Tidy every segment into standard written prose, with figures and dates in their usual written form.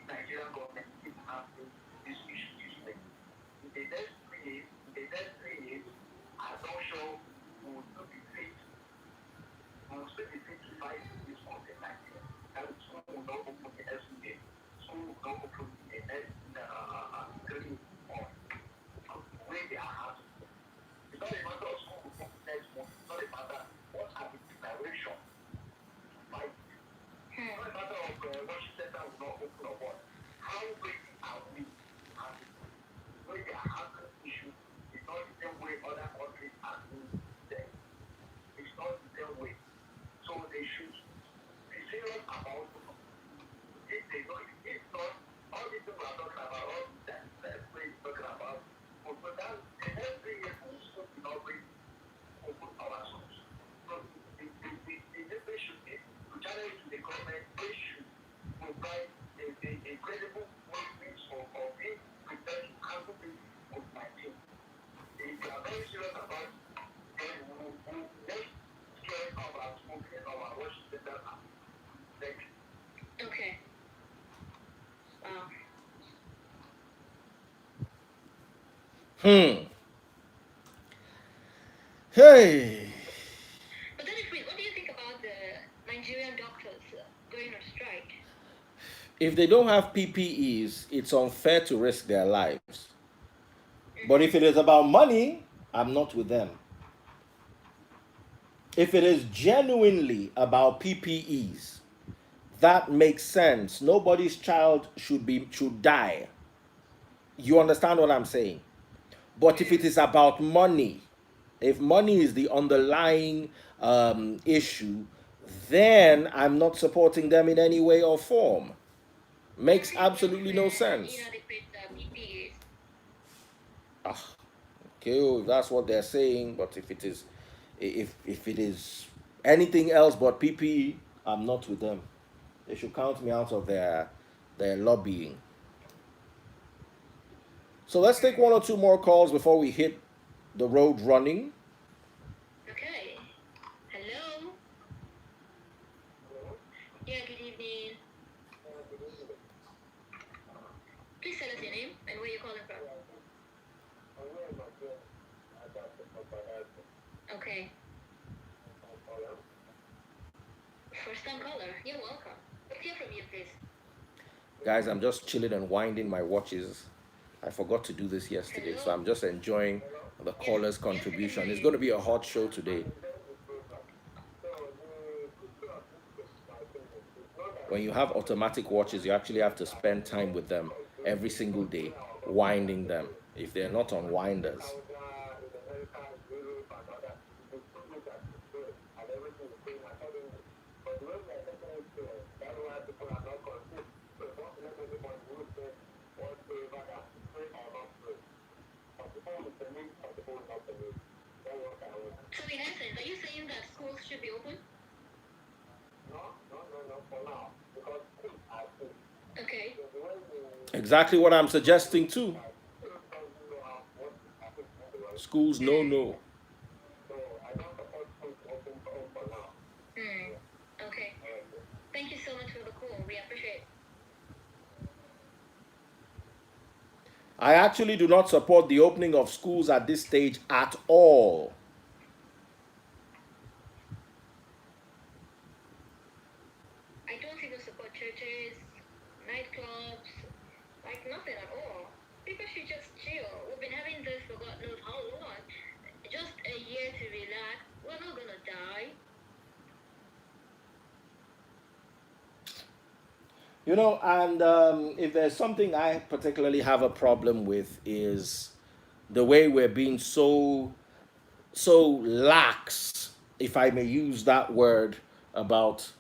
Nigerian government keep handling this issue this way. In the next 3 years, I'm not sure we will still be fit. We will still be fit to fight this COVID-19. And school will not open the next day. School will not open the next 3 months. The way they are handling it. It's not a matter of school will open next month. It's not a matter what are the declaration to fight. It's not a matter of worship center will not open or what. How ready are we to handle it? The way they are handling issues is not the same way other countries are doing them. It's not the same way. So they should be serious about it. If they don't, if not, all these people are talking about, all that way is talking about, but that the next 3 years will still be not ready to open our schools. So they should be, to challenge to the government, they should provide a credible means of being prepared to handle this COVID-19. If they are very serious about it, then we will make care of our smoking and our worship center. Thank you. Okay. Hey. But then, what do you think about the Nigerian doctors going on strike? If they don't have PPEs, it's unfair to risk their lives. But if it is about money, I'm not with them. If it is genuinely about PPEs, that makes sense. Nobody's child should die. You understand what I'm saying? But if it is about money, if money is the underlying issue, then I'm not supporting them in any way or form. Makes absolutely no sense. Inadequate PPEs. Okay, if that's what they're saying, but if it is anything else but PPE, I'm not with them. They should count me out of their lobbying. So let's take one or two more calls before we hit the road running. Okay. Hello. Yeah, good evening. Please tell us your name and where you're calling from. Okay. First time caller. You're welcome. Let's hear from you, please. Guys, I'm just chilling and winding my watches. I forgot to do this yesterday, so I'm just enjoying the caller's contribution. It's going to be a hot show today. When you have automatic watches, you actually have to spend time with them every single day, winding them if they're not on winders. So in essence, are you saying that schools should be open? No, for now. Because schools are full. Okay. Exactly what I'm suggesting too. Schools, no. So I don't support schools to open for now. Okay. Thank you so much for the call. We appreciate it. I actually do not support the opening of schools at this stage at all. I don't even support churches, nightclubs, like nothing at all. People should just chill. We've been having this for God knows how long. Just a year to relax. We're not gonna die. You know, and if there's something I particularly have a problem with is the way we're being so lax, if I may use that word, about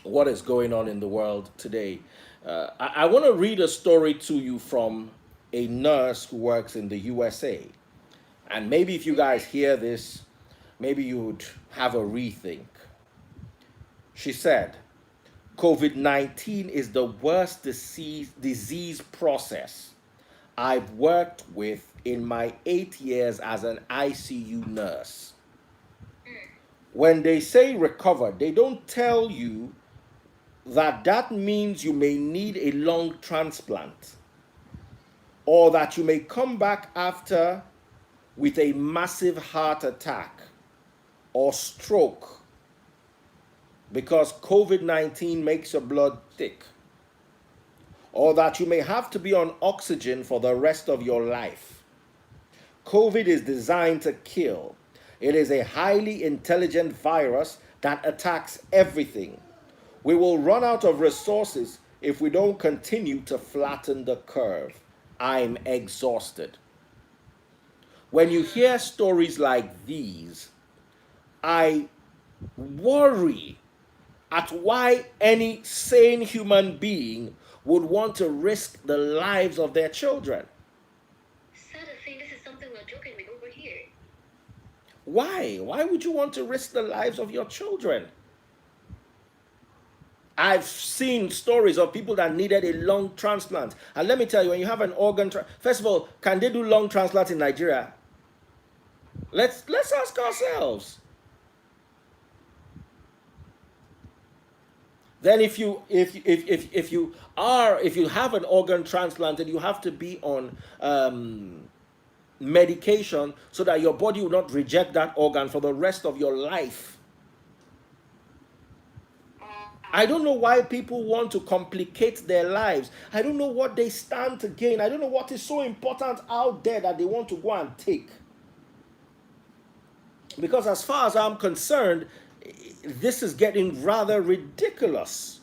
what is going on in the world today. I want to read a story to you from a nurse who works in the USA. And maybe if you guys hear this, maybe you would have a rethink. She said, COVID-19 is the worst disease process I've worked with in my 8 years as an ICU nurse. When they say recover, they don't tell you that means you may need a lung transplant, or that you may come back after with a massive heart attack or stroke because COVID-19 makes your blood thick, or that you may have to be on oxygen for the rest of your life. COVID is designed to kill. It is a highly intelligent virus that attacks everything. We will run out of resources if we don't continue to flatten the curve. I'm exhausted. When you hear stories like these, I worry at why any sane human being would want to risk the lives of their children. Sad to say, this is something we're joking with over here. Why? Why would you want to risk the lives of your children? I've seen stories of people that needed a lung transplant. And let me tell you, when you have an organ, first of all, can they do lung transplant in Nigeria? Let's ask ourselves. Then if you have an organ transplanted, you have to be on medication so that your body will not reject that organ for the rest of your life. I don't know why people want to complicate their lives. I don't know what they stand to gain. I don't know what is so important out there that they want to go and take. Because as far as I'm concerned, this is getting rather ridiculous.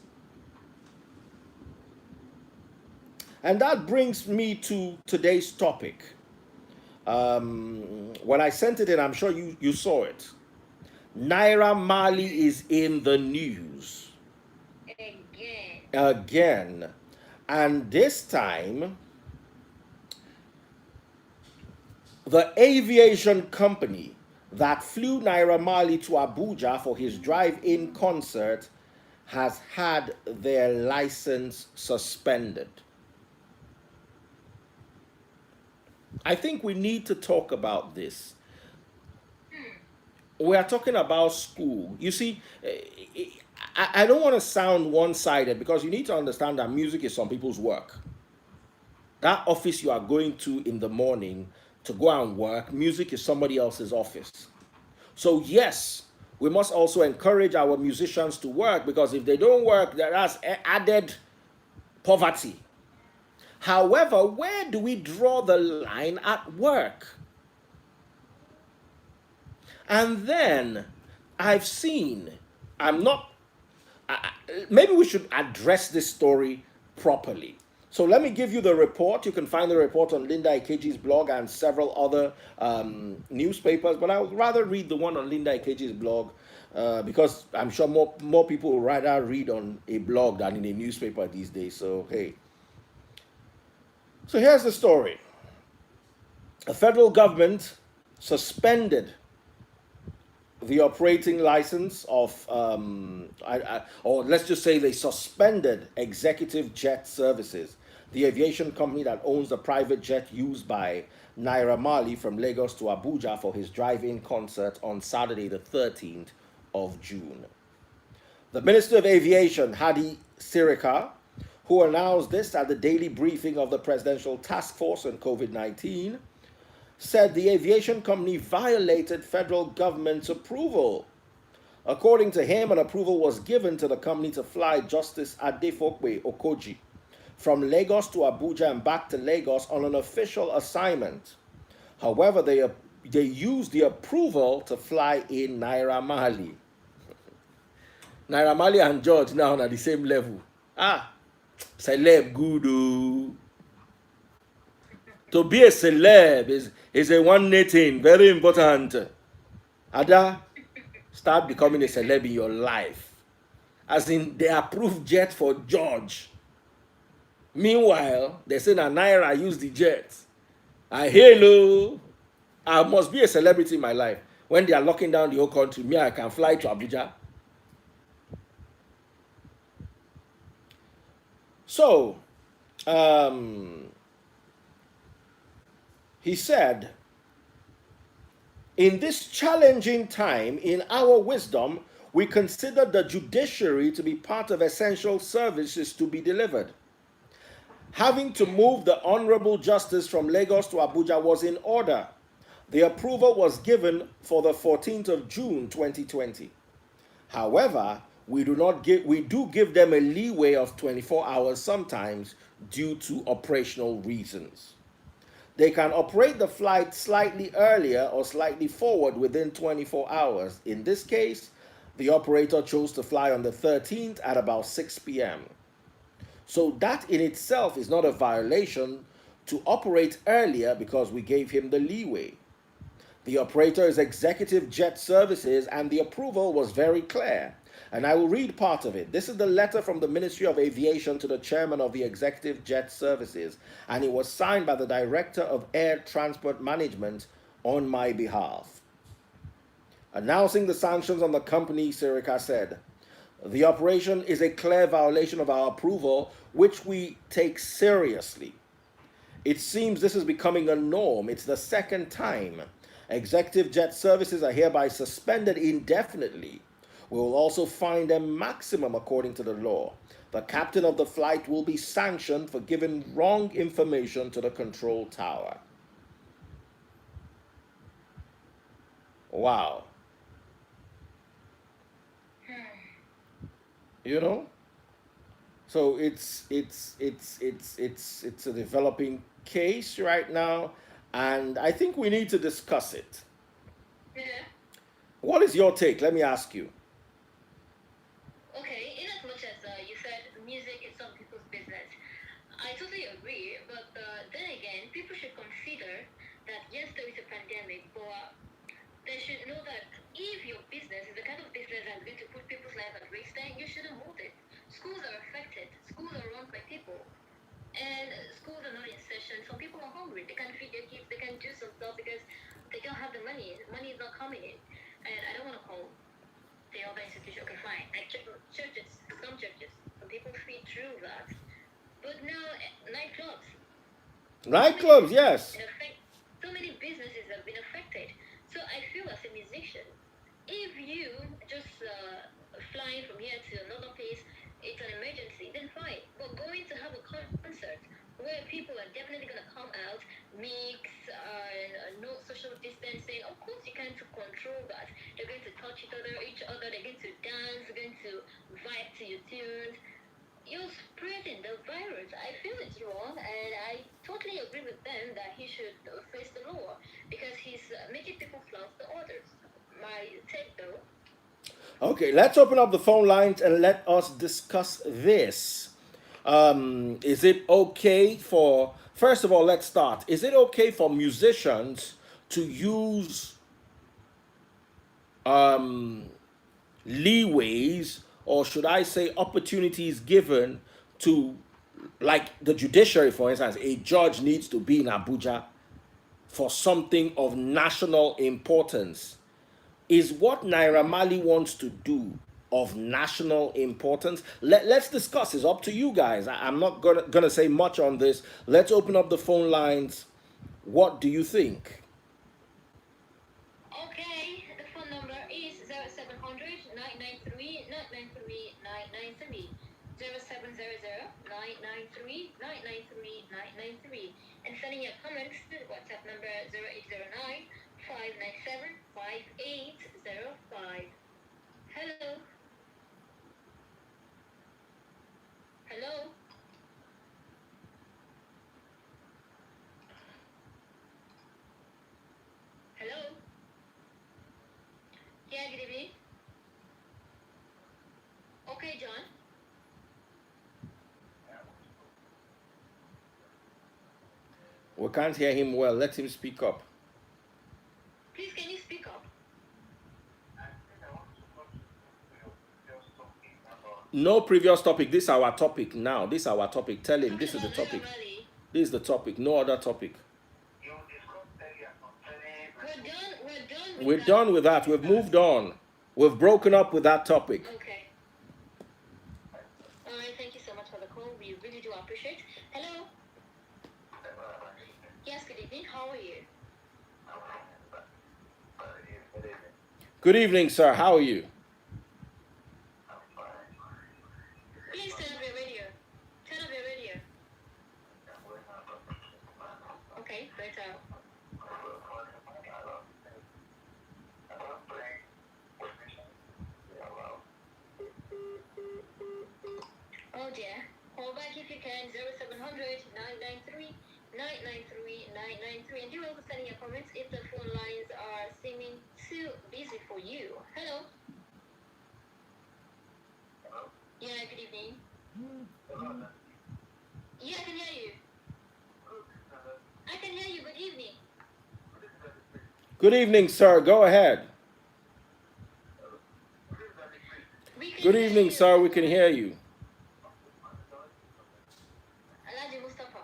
And that brings me to today's topic. When I sent it in, I'm sure you saw it. Naira Marley is in the news. Again. And this time, the aviation company that flew Naira Marley to Abuja for his drive-in concert has had their license suspended. I think we need to talk about this. We are talking about school. You see, I don't want to sound one-sided because you need to understand that music is some people's work. That office you are going to in the morning to go and work, music is somebody else's office. So yes, we must also encourage our musicians to work, because if they don't work, that's added poverty. However, where do we draw the line at work? And then I've seen, maybe we should address this story properly. So let me give you the report. You can find the report on Linda Ikeji's blog and several other newspapers, but I would rather read the one on Linda Ikeji's blog because I'm sure more people would rather read on a blog than in a newspaper these days. So, hey. So here's the story. The federal government suspended the operating license of, or let's just say they suspended Executive Jet Services, the aviation company that owns the private jet used by Naira Marley from Lagos to Abuja for his drive-in concert on Saturday the 13th of June. The Minister of Aviation, Hadi Sirika, who announced this at the daily briefing of the Presidential Task Force on COVID-19, said the aviation company violated federal government's approval. According to him, an approval was given to the company to fly Justice Adefokwe Okoji from Lagos to Abuja and back to Lagos on an official assignment. However, they used the approval to fly in Naira Marley. Naira Marley and George now are at the same level. Celeb good. To be a celeb is a one thing, very important. Ada, start becoming a celeb in your life. As in, they approved jet for George. Meanwhile, they say that Naira used the jet. Hello, I must be a celebrity in my life. When they are locking down the whole country, me, I can fly to Abuja. So, he said, in this challenging time, in our wisdom, we considered the judiciary to be part of essential services to be delivered. Having to move the Honorable Justice from Lagos to Abuja was in order. The approval was given for the 14th of June 2020. However, we do give them a leeway of 24 hours sometimes due to operational reasons. They can operate the flight slightly earlier or slightly forward within 24 hours. In this case, the operator chose to fly on the 13th at about 6 p.m. So that in itself is not a violation to operate earlier because we gave him the leeway. The operator is Executive Jet Services and the approval was very clear. And I will read part of it. This is the letter from the Ministry of Aviation to the chairman of the Executive Jet Services, and it was signed by the Director of Air Transport Management on my behalf. Announcing the sanctions on the company, Sirika said, the operation is a clear violation of our approval, which we take seriously. It seems this is becoming a norm. It's the second time. Executive Jet Services are hereby suspended indefinitely. We will also fine them maximum according to the law. The captain of the flight will be sanctioned for giving wrong information to the control tower. Wow. You know? So it's a developing case right now, and I think we need to discuss it. Yeah. What is your take? Let me ask you. Okay, in as much as you said music is some people's business, I totally agree. But then again, people should consider that yes, there is a pandemic, but they should know that if your business is the kind of business that's going to put people's lives at risk, then you shouldn't hold it. Schools are affected. Schools are run by people. And schools are not in session. Some people are hungry. They can't feed their kids. They can't do some stuff because they don't have the money. Money is not coming in. And I don't want to call the other institution. Okay, fine. Like churches, some people feed through that. But now, nightclubs. Nightclubs, yes. So many businesses have been affected. So I feel as a musician, if you just flying from here to another place, it's an emergency, then fine. But going to have a concert where people are definitely going to come out, mix, no social distancing, of course you can't control that. They're going to touch each other, they're going to dance, they're going to vibe to your tunes. You're spreading the virus. I feel it's wrong, and I totally agree with them that he should face the law because he's making people flout the orders. My take, though. Okay, let's open up the phone lines and let us discuss this. Is it okay for, first of all, let's start. Is it okay for musicians to use leeways, or should I say opportunities given to, like the judiciary, for instance, a judge needs to be in Abuja for something of national importance? Is what Naira Marley wants to do of national importance? Let's discuss. It's up to you guys. I'm not gonna say much on this. Let's open up the phone lines. What do you think? Okay, the phone number is 0700 993 993 993 0700 993 993 993, and sending your comments to the WhatsApp number 0809 597 5805. Hello. Hello. Hello. Yeah, good evening. Okay, John. We can't hear him well. Let him speak up. Please, can you speak up? No previous topic. This is our topic now. This is our topic. Tell him this is the topic. This is the topic. No other topic. We're done with that. We've moved on. We've broken up with that topic. Okay. All right. Thank you so much for the call. We really do appreciate. Hello. Yes. Good evening. How are you? Good evening, sir. How are you? you can, 0700 993 993 993. And you're also sending your comments if the phone lines are seeming too busy for you. Hello. Yeah, good evening. Yeah, I can hear you. I can hear you. Good evening. Good evening, sir. Go ahead. Good evening, sir. We can hear you. Alhaji Mustafa.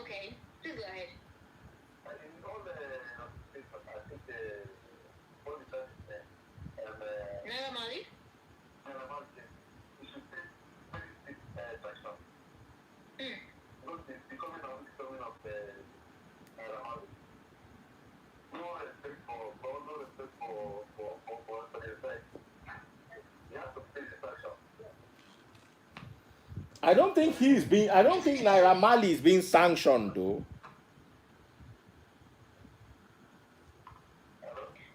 Okay, please go ahead. Naira Marley? I don't think I don't think Naira Marley is being sanctioned though.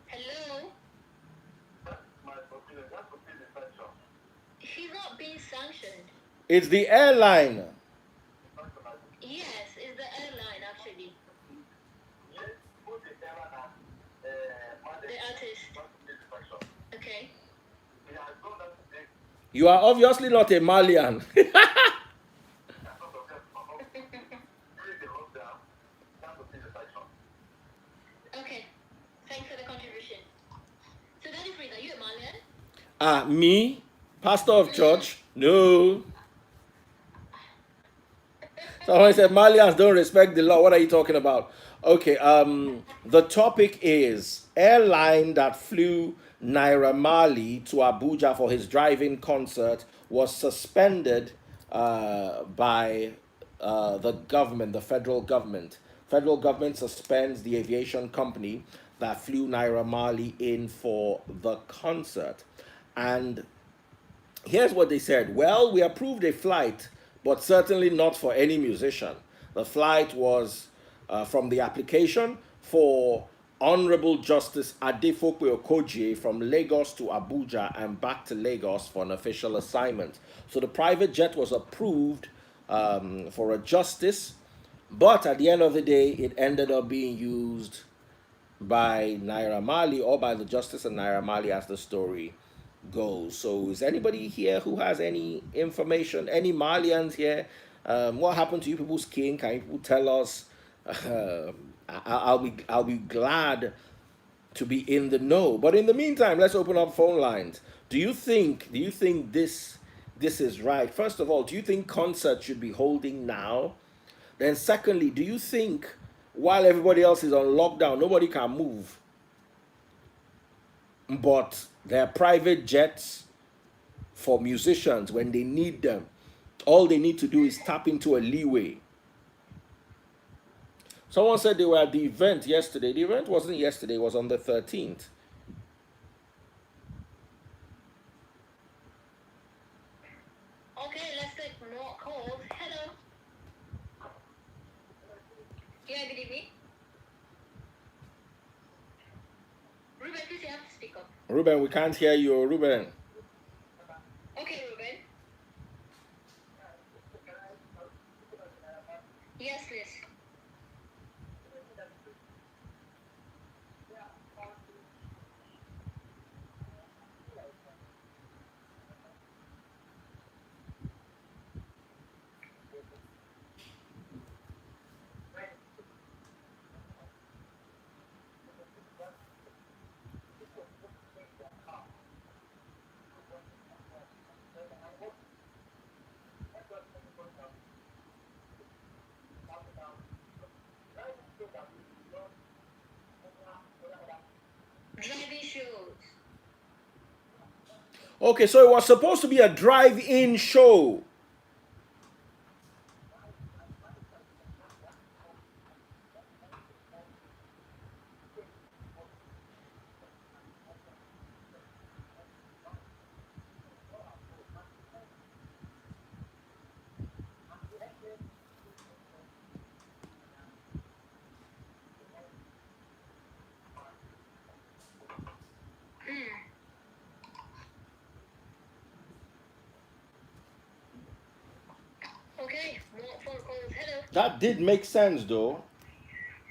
Hello? She's not being sanctioned. It's the airline. Yes, it's the airline actually. The artist. Okay. You are obviously not a Malian. Okay. Thanks for the contribution. So Daddy Freeze, are you a Malian? Me, pastor of church? No. Someone said Malians don't respect the law. What are you talking about? Okay, the topic is airline that flew Naira Marley to Abuja for his drive-in concert was suspended by the government, the federal government. Federal government suspends the aviation company that flew Naira Marley in for the concert. And here's what they said. Well, we approved a flight, but certainly not for any musician. The flight was from the application for Honorable Justice Adefope Okoje from Lagos to Abuja and back to Lagos for an official assignment. So the private jet was approved for a justice, but at the end of the day, it ended up being used by Naira Marley or by the Justice and Naira Marley as the story goes. So is anybody here who has any information? Any Malians here? What happened to you people's king? Can you people tell us? I'll be glad to be in the know. But in the meantime, let's open up phone lines. Do you think this is right? First of all, do you think concerts should be holding now? Then secondly, do you think while everybody else is on lockdown, nobody can move, but there are private jets for musicians when they need them? All they need to do is tap into a leeway. Someone said they were at the event yesterday. The event wasn't yesterday, it was on the 13th. Okay, let's take more calls. Hello. Yeah, good evening. Ruben, please you have to speak up. Ruben, we can't hear you, Ruben. Okay, Ruben. Yes, please. Driving shows. Okay, so it was supposed to be a drive-in show. That did make sense, though.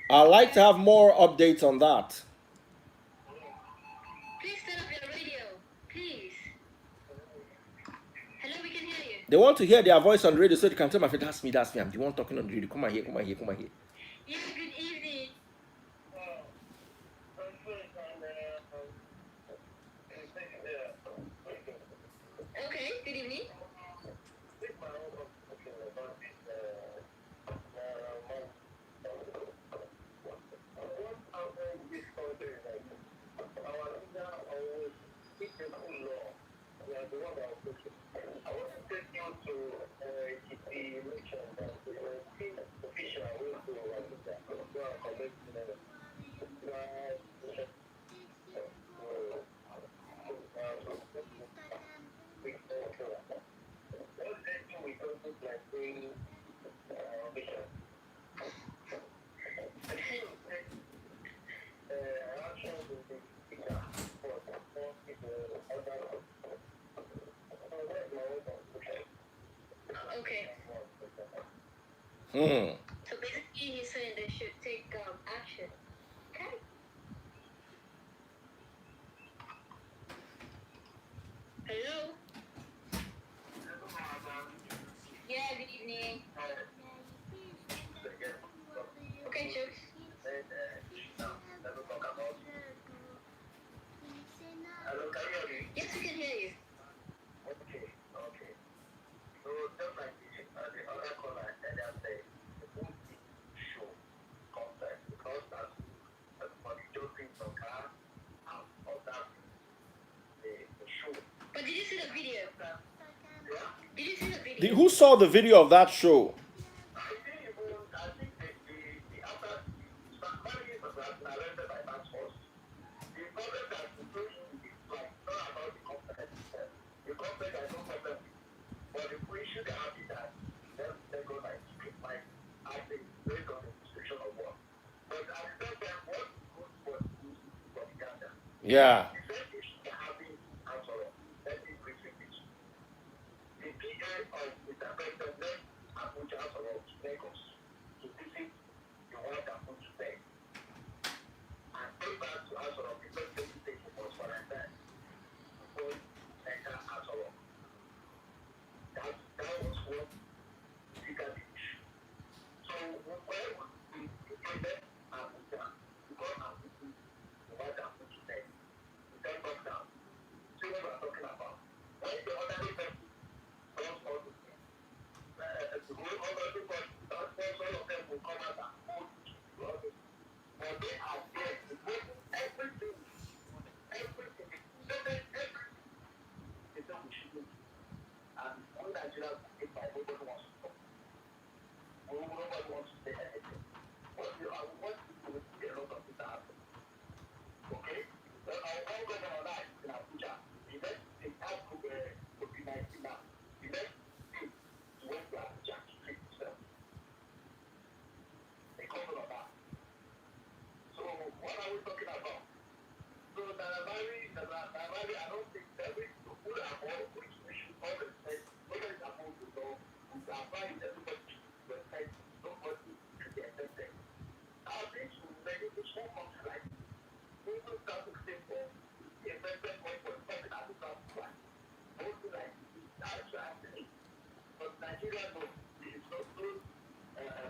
I'd like to have more updates on that. Please turn off your radio. Please. Hello, we can hear you. They want to hear their voice on the radio so they can tell my friend, that's me, that's me. I'm the one talking on the radio. Come on here, come on here, come on here. Yeah, good evening. Okay, good evening. I want to take you to the election that the official will do Abuja. Go and collect Okay. Hmm. So basically, he's saying they should take action. Okay. Hello. Yeah, good evening. Okay, Chooks. Hello, can you hear me? Yes, we can hear you. Okay, okay. So just like the other caller earlier said, the whole thing show contact because that's everybody joking from car and all that the show. But did you see the video? Yeah? Did you see the video? Who saw the video of that show? I think the after Marley was arrested by that force. The problem that the situation is like not about the contact itself. The contact I don't problem with. But the issue they have is that they go like I think based on the situation of war. But at the same time, what good was good for the Uganda? Yeah. The same issue they have been answered. Let me briefly finish. The PA of Mr. President left Abuja or Lagos to visit the one that put to bed. And came back to Asoro because they take it was for that time. Before enter Asoro. That was what triggered the issue. So where would we prevent Abuja because Abuja the one that put to bed? We then back down. See what we're talking about. When the other person does all the things, the whole other people, that's all of them will come out and hold to others. But they are there to do everything. Everything. Everything. They don't should do. And all Nigerians will take by nobody wants to talk. Nobody wants to say anything. What I want to do is a lot of things happen. Okay? So our governor now in Abuja, the next thing has to be COVID-19 now. The next thing is when to Abuja to treat itself. Because of that. So what are we talking about? So Naira, I don't think that we should avoid, which we should all respect, whether it's about the law, we should advise everybody to respect, nobody should be affected. Our things will make it so much like, we will start to think for the affected point for something that will not fly. Mostly like, that's what I'm saying. But Nigeria knows, it's not those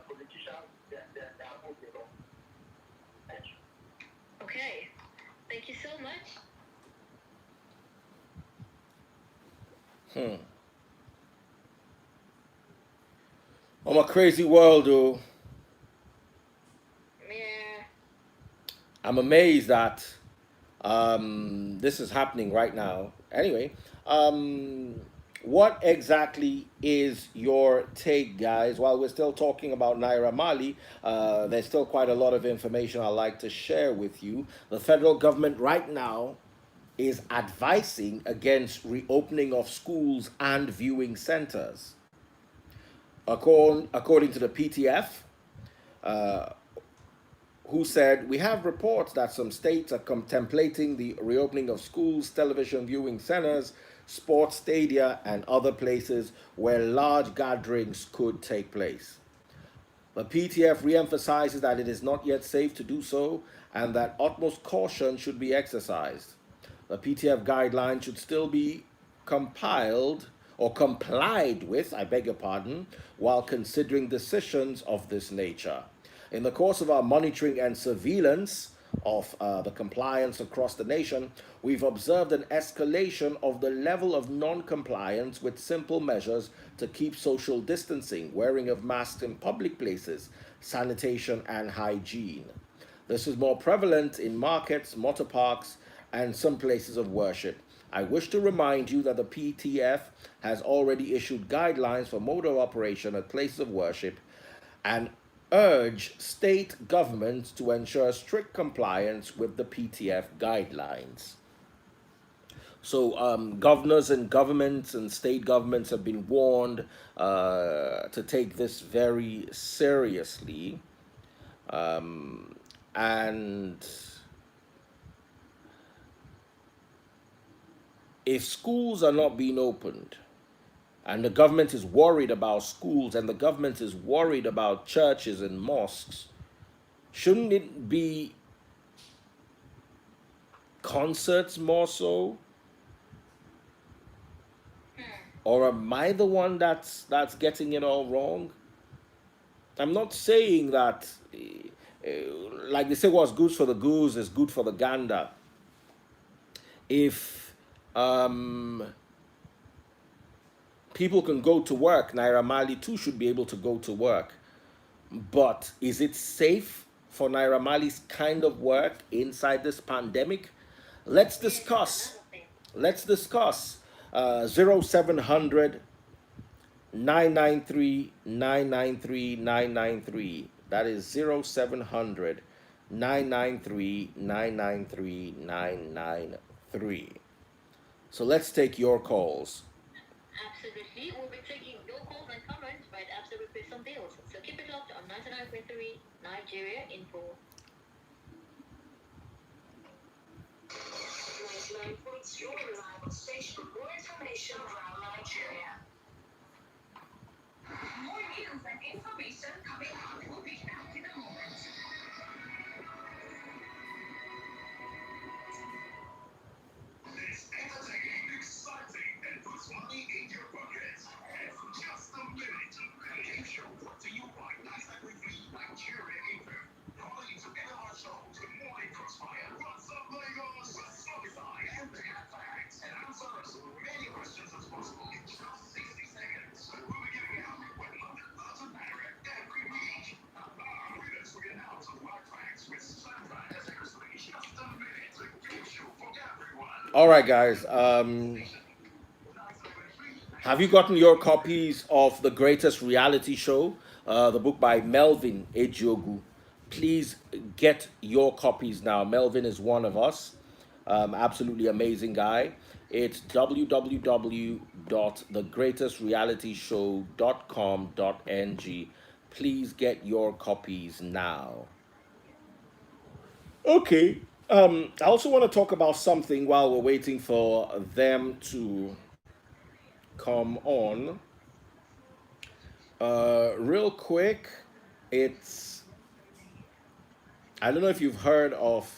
politicians, they are moving the law. Thank you. Okay. Thank you so much. I'm a crazy world, though. Yeah. I'm amazed that this is happening right now. Anyway, what exactly is your take, guys? While we're still talking about Naira Marley, there's still quite a lot of information I'd like to share with you. The federal government right now is advising against reopening of schools and viewing centers. According to the PTF, who said, we have reports that some states are contemplating the reopening of schools, television viewing centers, sports stadia, and other places where large gatherings could take place. The PTF re-emphasizes that it is not yet safe to do so and that utmost caution should be exercised. The PTF guidelines should still be compiled or complied with, I beg your pardon, while considering decisions of this nature. In the course of our monitoring and surveillance of the compliance across the nation, we've observed an escalation of the level of non-compliance with simple measures to keep social distancing, wearing of masks in public places, sanitation and hygiene. This is more prevalent in markets, motor parks, and some places of worship. I wish to remind you that the PTF has already issued guidelines for mode of operation at places of worship and urge state governments to ensure strict compliance with the PTF guidelines. So governors and governments and state governments have been warned to take this very seriously. And if schools are not being opened, and the government is worried about schools, and the government is worried about churches and mosques, shouldn't it be concerts more so? Or am I the one that's getting it all wrong? I'm not saying that, like they say, what's good for the goose is good for the gander. If people can go to work, Naira Marley too should be able to go to work. But is it safe for Naira Marley's kind of work inside this pandemic? Let's discuss. Let's discuss. 0700 993 993 993. That is 0700 993 993 993. So let's take your calls. Absolutely. We'll be taking your calls and comments right after we pay some bills. So keep it locked on 99.3 Nigeria Info. 99.3 your reliable station. More information around Nigeria. More news and information coming up. We'll be back in a moment. It's entertaining, exciting, and puts money in your pockets. And for just a minute, the game show brought to you by 99.3 Nigeria Info. Calling you to end our show to morning crossfire. What's up, Lagos? What's up, and the facts. And answer as many questions as possible in just 60 seconds. So we'll be giving out 100,000 Naira every week. Winners will be announced on Black Facts with Sandra as a just a minute. The game show for everyone. All right, guys. Have you gotten your copies of The Greatest Reality Show, the book by Melvin Ejiogu? Please get your copies now. Melvin is one of us. Absolutely amazing guy. It's www.thegreatestrealityshow.com.ng. Please get your copies now. Okay. I also want to talk about something while we're waiting for them to come on. Real quick, it's, I don't know if you've heard of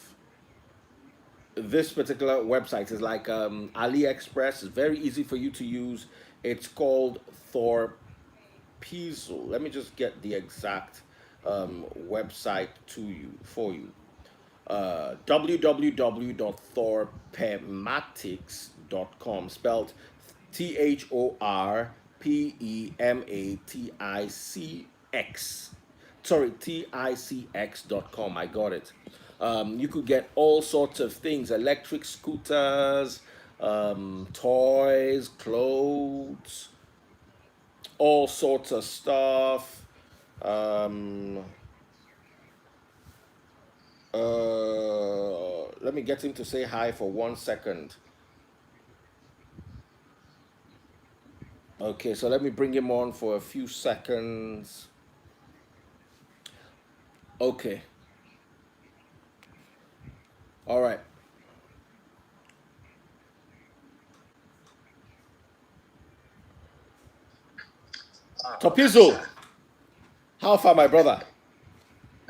this particular website. It's like AliExpress. It's very easy for you to use. It's called Thorpezo. Let me just get the exact website for you. www.thorpematics.com, spelled THORPEMATICX. Sorry, TICX.com. I got it. You could get all sorts of things: electric scooters, toys, clothes, all sorts of stuff. Let me get him to say hi for 1 second. Okay, so let me bring him on for a few seconds. Okay. All right. Topizo. How far, my brother?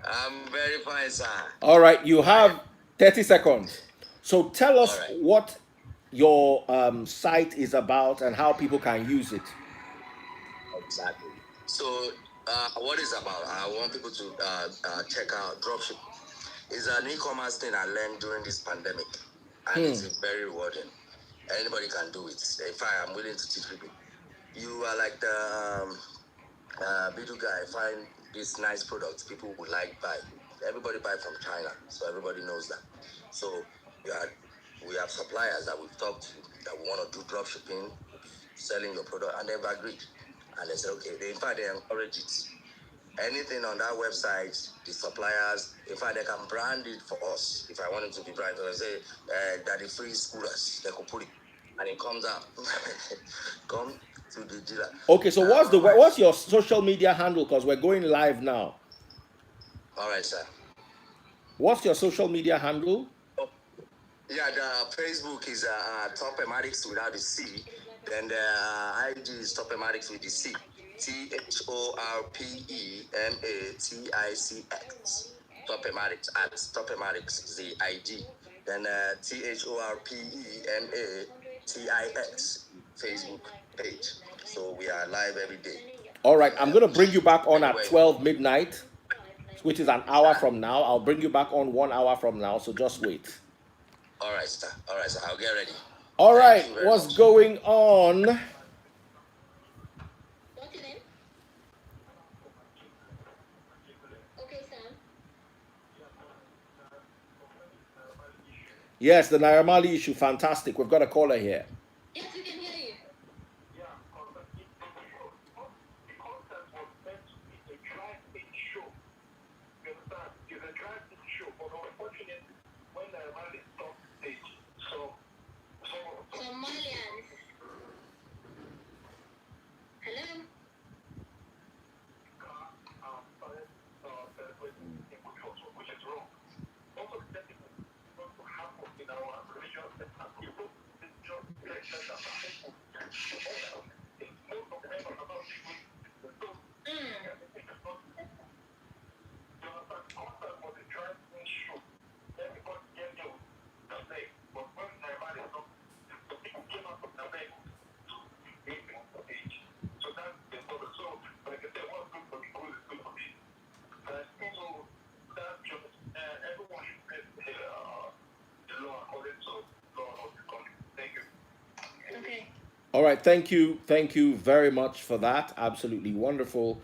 I'm very fine, sir. All right, you I have 30 seconds. So tell all us right. what your site is about and how people can use it. Exactly. So, what is about? I want people to check out dropship. It's an e-commerce thing I learned during this pandemic, and it's very rewarding. Anybody can do it. In fact, I'm willing to teach people. You are like the Bidu guy. Find these nice products people would like buy. Everybody buy from China, so everybody knows that. So we are we have suppliers that we've talked to that we want to do drop shipping, selling your product, and they've agreed. And they said, okay, in fact, they encourage it. Anything on that website, the suppliers, in fact, they can brand it for us. If I want it to be branded, I say, Daddy Free Scooters, they could put it, and it comes out. Come to the dealer. Okay, so My what's your social media handle? Because we're going live now. All right, sir. What's your social media handle? Oh, yeah, the Facebook is Top Ematics without the C. Then the IG is Top Ematics with the C. THORPEMATICX. Top Ematics at Top Ematics is the IG. Then THORPEMATIX Facebook page. So we are live every day. All right, And I'm going to bring you back on at anyway, 12 midnight, which is an hour sir. from now. I'll bring you back on 1 hour from now, so just wait. All right, sir. All right, sir. I'll get ready. All Thank right, you very what's much. going on? What's your name? Okay, Sam. Yes, the Naira Marley issue, fantastic. We've got a caller here. Yes, we can hear you. Yeah, the concept was meant to be a drive-in show. You understand? It's a drive-in show, but unfortunately, when the man is top stage, so Somalians. Hello? car started celebrating in which is wrong. Also, the people want to have in our religion and people just get that people. It's most of them are about people. So, everything is not. You understand? Concept was a drive-in show. Everybody came there with the thing, but when the man is not, the people came out from the thing. So that's the problem. So, like I said, what's good for the good is good for me. So that just everyone should pay the law according to law of the country. Thank you. Okay. All right, thank you very much for that. Absolutely wonderful.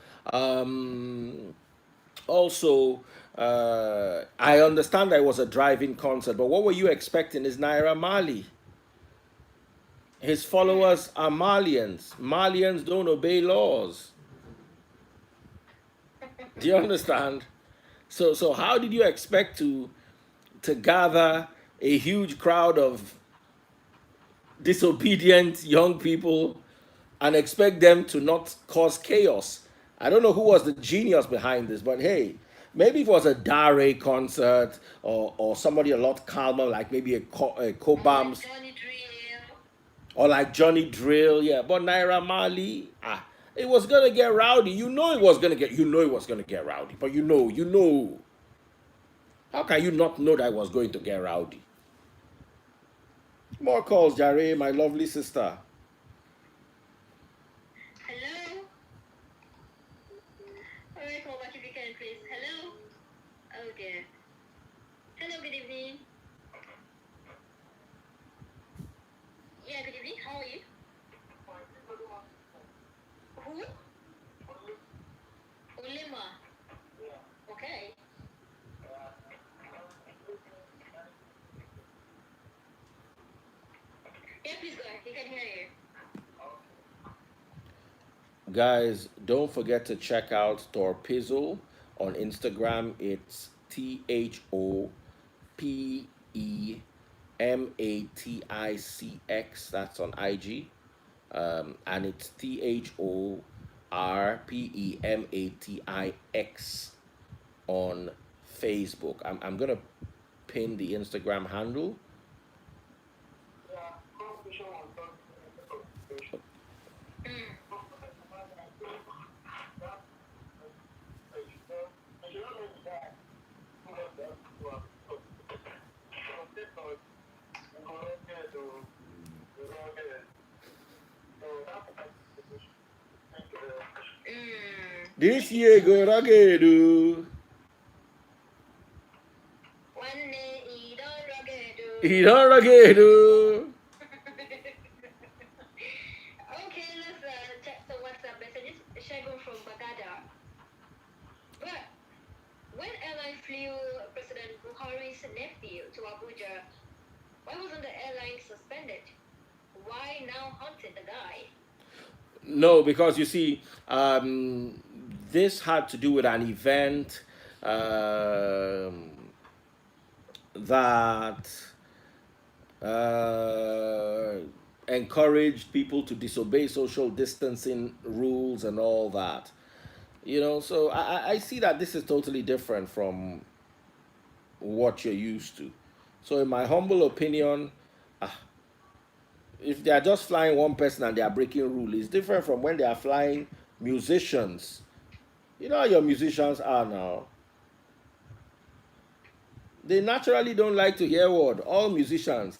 Also, I understand that it was a drive-in concert, but what were you expecting? Is Naira Marley? His followers are Malians. Malians don't obey laws. Do you understand? So how did you expect to gather a huge crowd of disobedient young people and expect them to not cause chaos? I don't know who was the genius behind this, but hey, maybe it was a Dare concert or somebody a lot calmer, like maybe a Cobams Johnny Drill. or like Johnny Drill, yeah. But Naira Marley, it was gonna get rowdy. You know it was gonna get rowdy. But you know. How can you not know that it was going to get rowdy? More calls, Jare, my lovely sister. Hello? Alright, call back if you can, please. Hello? Oh dear. Hello, good evening. Yeah, good evening. How are you? Who? Ulema. Okay. Yeah, please go ahead. He can hear you. Guys, don't forget to check out Torpizzle on Instagram. It's THOPEMATICX. That's on IG. And it's THORPEMATIX on Facebook. I'm going to pin the Instagram handle. This year go rugged. One day, eat all rugged. He don't rugged. Okay, let's check the WhatsApp messages. Shagun from Bagada. But when airline flew President Buhari's nephew to Abuja, why wasn't the airline suspended? Why now hunted the guy? No, because you see, this had to do with an event that uh, encouraged people to disobey social distancing rules and all that. So I see that this is totally different from what you're used to. So, in my humble opinion, if they are just flying one person and they are breaking rule, it's different from when they are flying musicians. You know how your musicians are now. They naturally don't like to hear word. All musicians,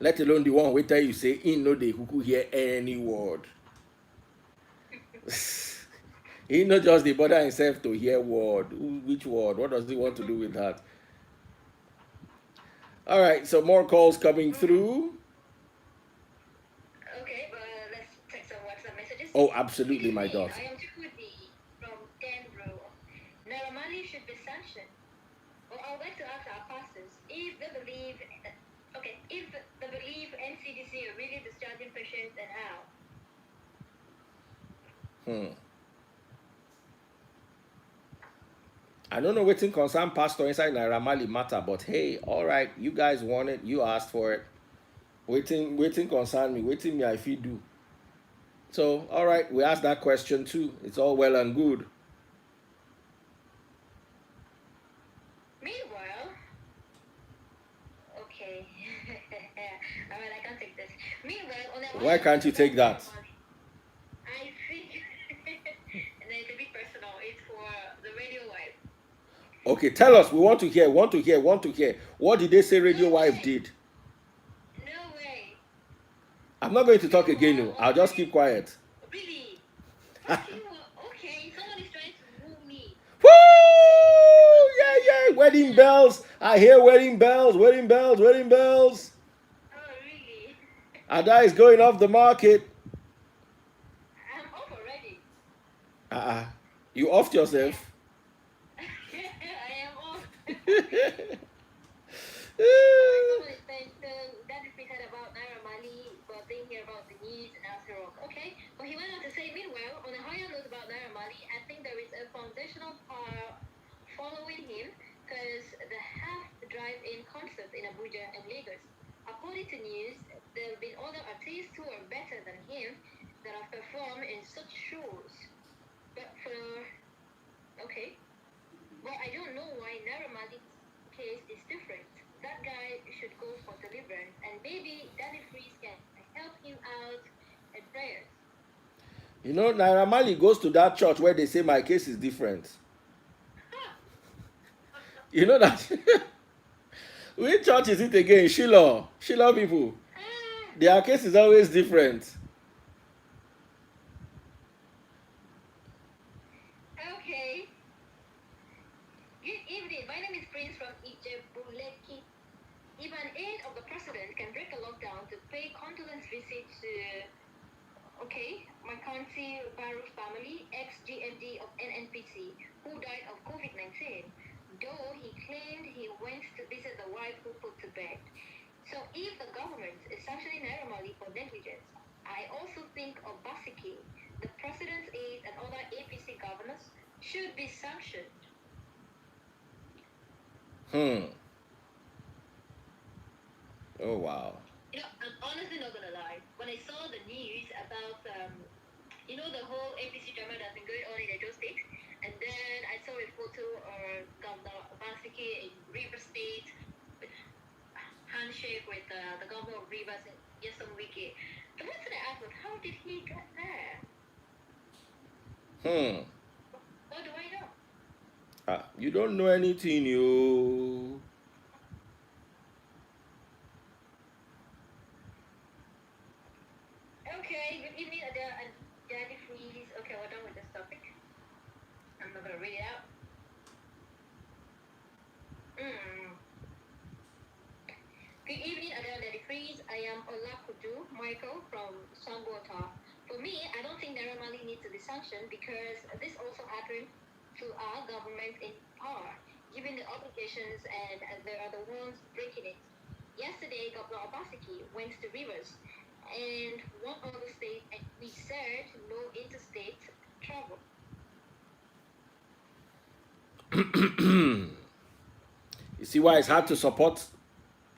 let alone the one where tell you say in no they who could hear any word. He not just the bother himself to hear word. Which word? What does he want to do with that? All right, so more calls coming through. Okay, but let's check some WhatsApp messages. Oh, absolutely, Good my evening. daughter. I am Chukwudi from Denbro. Naira Marley should be sanctioned. Well, I would like to ask our pastors if they believe, if they believe NCDC are really discharging patients and how. I don't know wetin concern pastor inside Naira Marley matter, but hey, all right, you guys want it, you asked for it. Waiting concern me, waiting me I fit do. So, all right, we asked that question too. It's all well and good. Meanwhile, okay, all right, I can't take this. Meanwhile, on a Why can't you take that? I think, and then it's a bit personal. It's for the radio wife. Okay, tell us. We want to hear. Want to hear. Want to hear. What did they say Radio No Wife way. did? No way. I'm not going to talk again. No. I'll just keep quiet. Really? Okay, someone is trying to woo me. Woo! Yeah, yeah. Wedding bells. I hear wedding bells. Wedding bells. Wedding bells. Oh, really? Ada is going off the market. I'm off already. You offed yourself. I am off. Someone is saying, so that is we heard about Naira Marley, but didn't hear about the news and answer wrong. Okay, but he went on to say, meanwhile, on a higher note about Naira Marley, I think there is a foundational power following him because they have drive-in concerts in Abuja and Lagos. According to news, there have been other artists who are better than him that have performed in such shows. But okay, but I don't know why Naira Marley's case is different. That guy should go for deliverance, and maybe Danny Freeze can help him out in prayers. You know, Naira Marley goes to that church where they say my case is different. You know that? Which church is it again? Shiloh. Shiloh people. Their case is always different. Okay. Good evening. My name is Prince from Ijebuleki. If an aide of the president can break a lockdown to pay condolence visit to, my country Baruch family, ex-GMD of NNPC, who died of COVID-19, though he claimed he went to visit the wife who put to bed. So if the government is sanctioning Naira Marley for negligence, I also think of Basiki, the president's aide and other APC governors should be sanctioned. Oh, wow. I'm honestly not gonna lie. When I saw the news about, the whole APC drama that's been going on in Edo State, and then I saw a photo of Governor Basiki in River State, handshake with the governor of Rivers Yesom Wiki. The first thing I asked was, how did he get there? What do I know? You don't know anything, you. Okay, good evening, Adele and Daddy Freeze. Okay, we're done with this topic. I'm not gonna read it out. Good evening, Adele Daddy Freeze. I am Olakudu Michael from Sambota. For me, I don't think Naira Marley needs to be sanctioned because this also happened to our government in power, given the obligations and they are the ones breaking it. Yesterday, Governor Obaseki went to Rivers and one other state and we said no interstate travel. You see why it's hard to support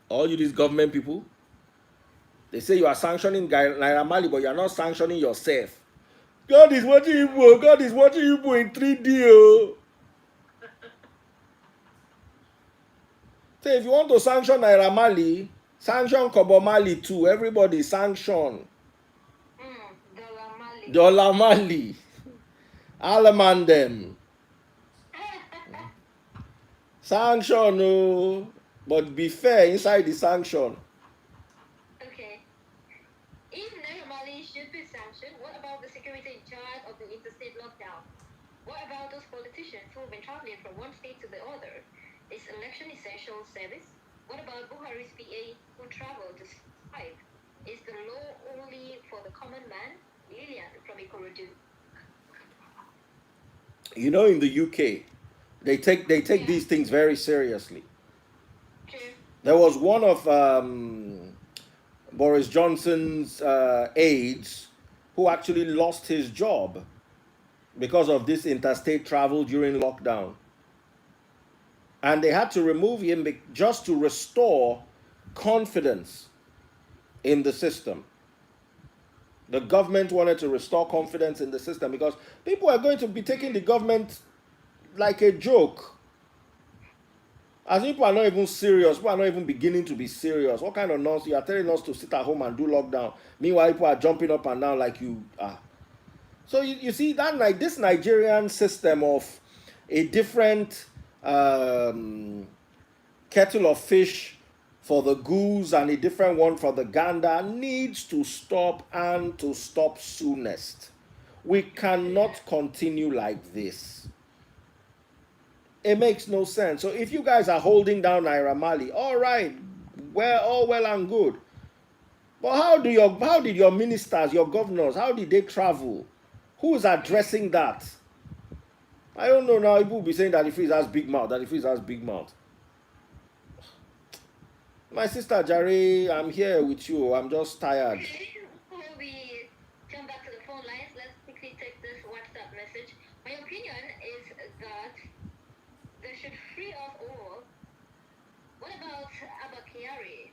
all you these government people? They say you are sanctioning Naira Marley, but you are not sanctioning yourself. God is watching you, God is watching you in 3D. Oh. Say if you want to sanction Naira Marley, sanction Kobo Marley too. Everybody sanction. Dollar Marley. Alaman them. Sanction, oh. But be fair inside the sanction. Okay. If Naira Marley should be sanctioned, what about the security in charge of the interstate lockdown? What about those politicians who have been traveling from one state to the other? Is election essential service? What about Buhari's PA who traveled to fight? Is the law only for the common man? Lillian from Ikorodu. You know, in the UK, they take these things very seriously. True. There was one of Boris Johnson's aides who actually lost his job because of this interstate travel during lockdown. And they had to remove him just to restore confidence in the system. The government wanted to restore confidence in the system because people are going to be taking the government like a joke. As people are not even serious, people are not even beginning to be serious. What kind of nonsense? You are telling us to sit at home and do lockdown. Meanwhile, people are jumping up and down like you are. So you see that, like this Nigerian system of a different kettle of fish for the goose and a different one for the gander needs to stop, and to stop soonest. We cannot continue like this. It makes no sense. So if you guys are holding down Naira Marley, all right, all well and good. But how did your ministers, your governors, how did they travel? Who is addressing that? I don't know now. People will be saying that if he has big mouth, My sister Jare, I'm here with you. I'm just tired. Before we jump back to the phone lines, let's quickly take this WhatsApp message. My opinion is that they should free us all. What about Abakari?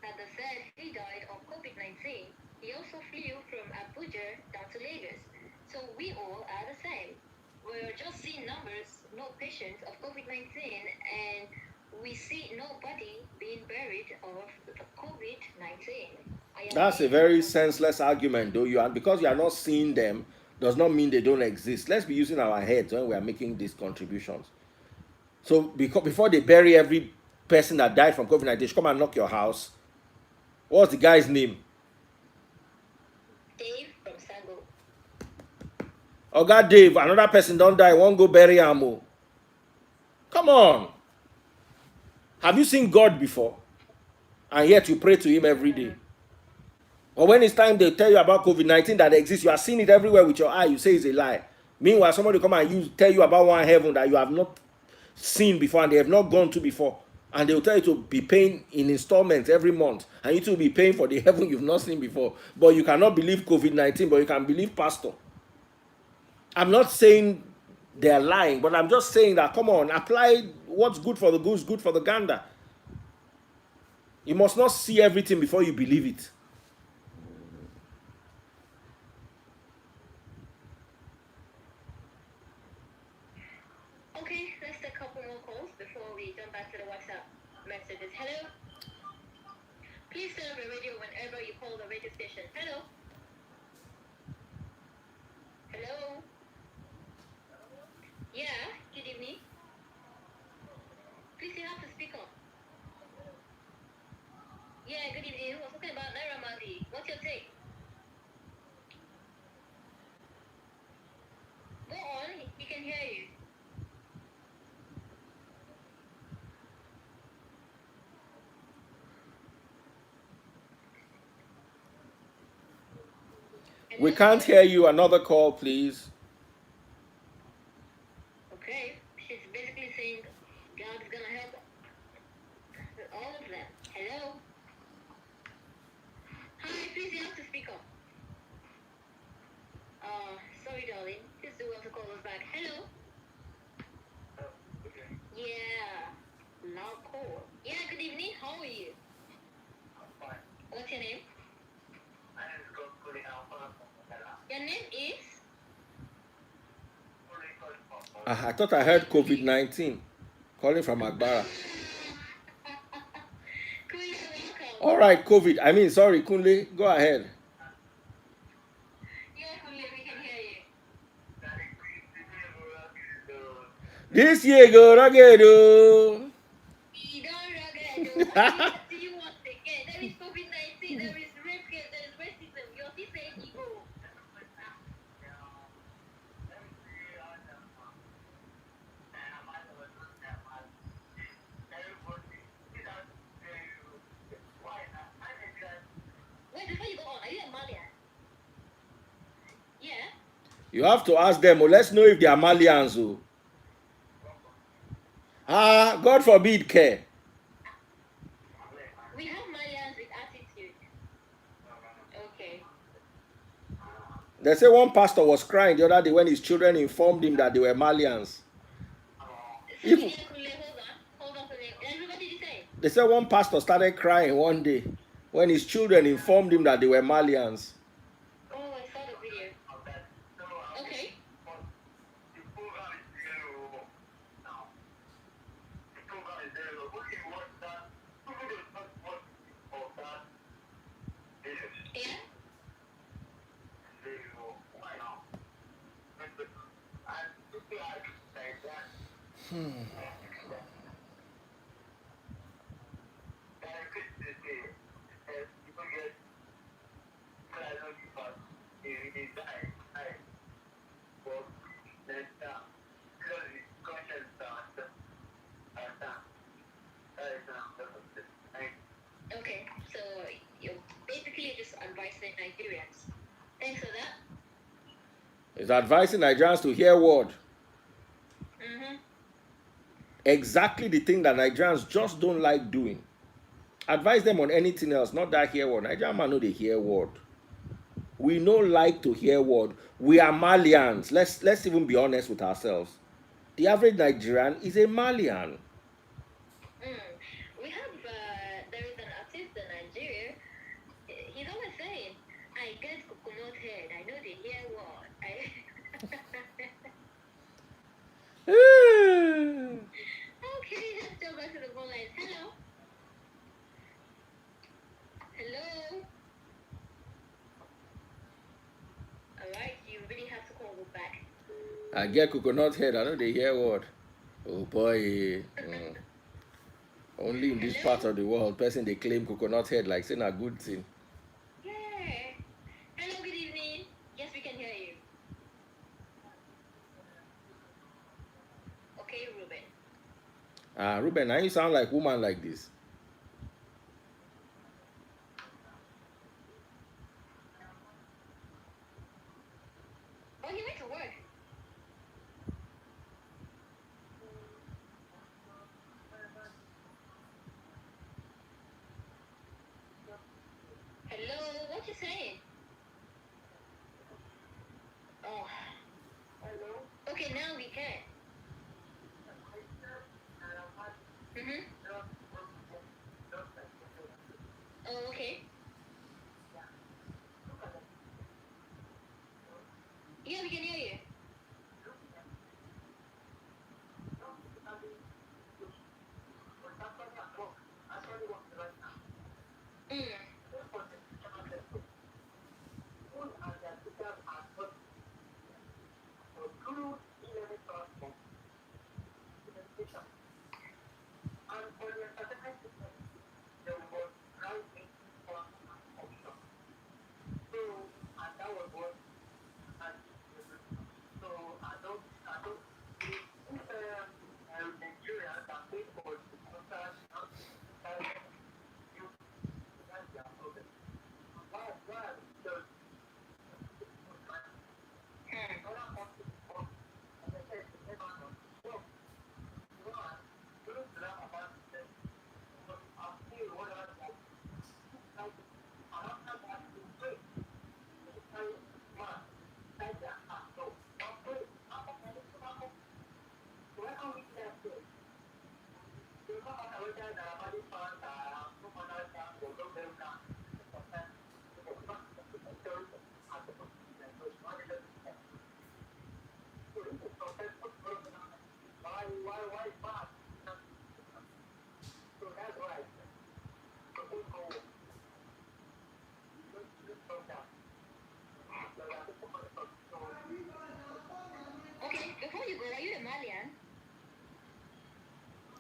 That they said he died of COVID-19. He also flew from Abuja down to Lagos. So we all are the same. We're just seeing numbers, no patients of COVID-19, and we see nobody being buried of the COVID-19. That's a very senseless argument, though. Because you are not seeing them does not mean they don't exist. Let's be using our heads when we are making these contributions. So before they bury every person that died from COVID-19, they should come and knock your house. What's the guy's name? Dave from Sango. Oga Dave, another person don't die, won't go bury him. Come on. Have you seen God before? And yet you pray to him every day. But when it's time they tell you about COVID-19 that exists, you are seeing it everywhere with your eye, you say it's a lie. Meanwhile, somebody come and tell you about one heaven that you have not seen before and they have not gone to before. And they will tell you to be paying in installments every month. And you to be paying for the heaven you've not seen before. But you cannot believe COVID-19, but you can believe pastor. I'm not saying they're lying, but I'm just saying that, come on, apply what's good for the goose, good for the gander. You must not see everything before you believe it. Okay, let's take a couple more calls before we jump back to the WhatsApp messages. Hello? Please turn off your radio whenever you call the radio station. Hello? Hello? Yeah, good evening. Please, you have to speak up. Yeah, good evening. We're talking about Naira Marley. What's your take? Go on, he can hear you. We can't hear you. Another call, please. Okay, she's basically saying God is gonna help all of them. Hello? Hi, please you have to speak up. Sorry darling. Please do want to call us back. Hello? Yeah. Now call. Yeah, good evening. How are you? What's your name? Your name is? I thought I heard COVID-19 calling from Agbara. Kunle, welcome. All right, COVID. I mean, sorry, Kunle. Go ahead. Yeah, Kunle, we can hear you. This year go rugged. Oh. You don't rugged. Do you want to get? There is COVID-19, there is rape case, there is racism. You're still saying ego. Wait, before you go on, are you a Malian? Yeah. You have to ask them. Oh, let's know if they are Malians. Oh. God forbid, care. We have Malians with attitude. Okay. They say one pastor was crying the other day when his children informed him that they were Malians. Hold on for a minute. What did you say? They said one pastor started crying one day when his children informed him that they were Malians. Oh, I saw the video. Okay. Yeah. Okay, so you're basically just advising Nigerians. Thanks for that. He's advising Nigerians to hear word. Mm-hmm. Exactly the thing that Nigerians just don't like doing. Advise them on anything else, not that hear word. Nigerian man know they hear word. We no like to hear word. We are Malians. Let's even be honest with ourselves. The average Nigerian is a Malian. We have, there is an artist in Nigeria. He's always saying, I get coconut head. I know they hear what. Okay, let's go back to the phone lines. Hello? Hello? Alright, you really have to call me back. I get coconut head. I know they hear word. Oh boy. Only in this part of the world, person they claim coconut head like saying a good thing. Yeah. Hello, good evening. Yes, we can hear you. Okay, Ruben. Ruben, now you sound like woman like this. Oh, he went to work. Hello, what you saying? Oh. Hello? Okay, now we can. Mm-hmm. you go, are you a Malian?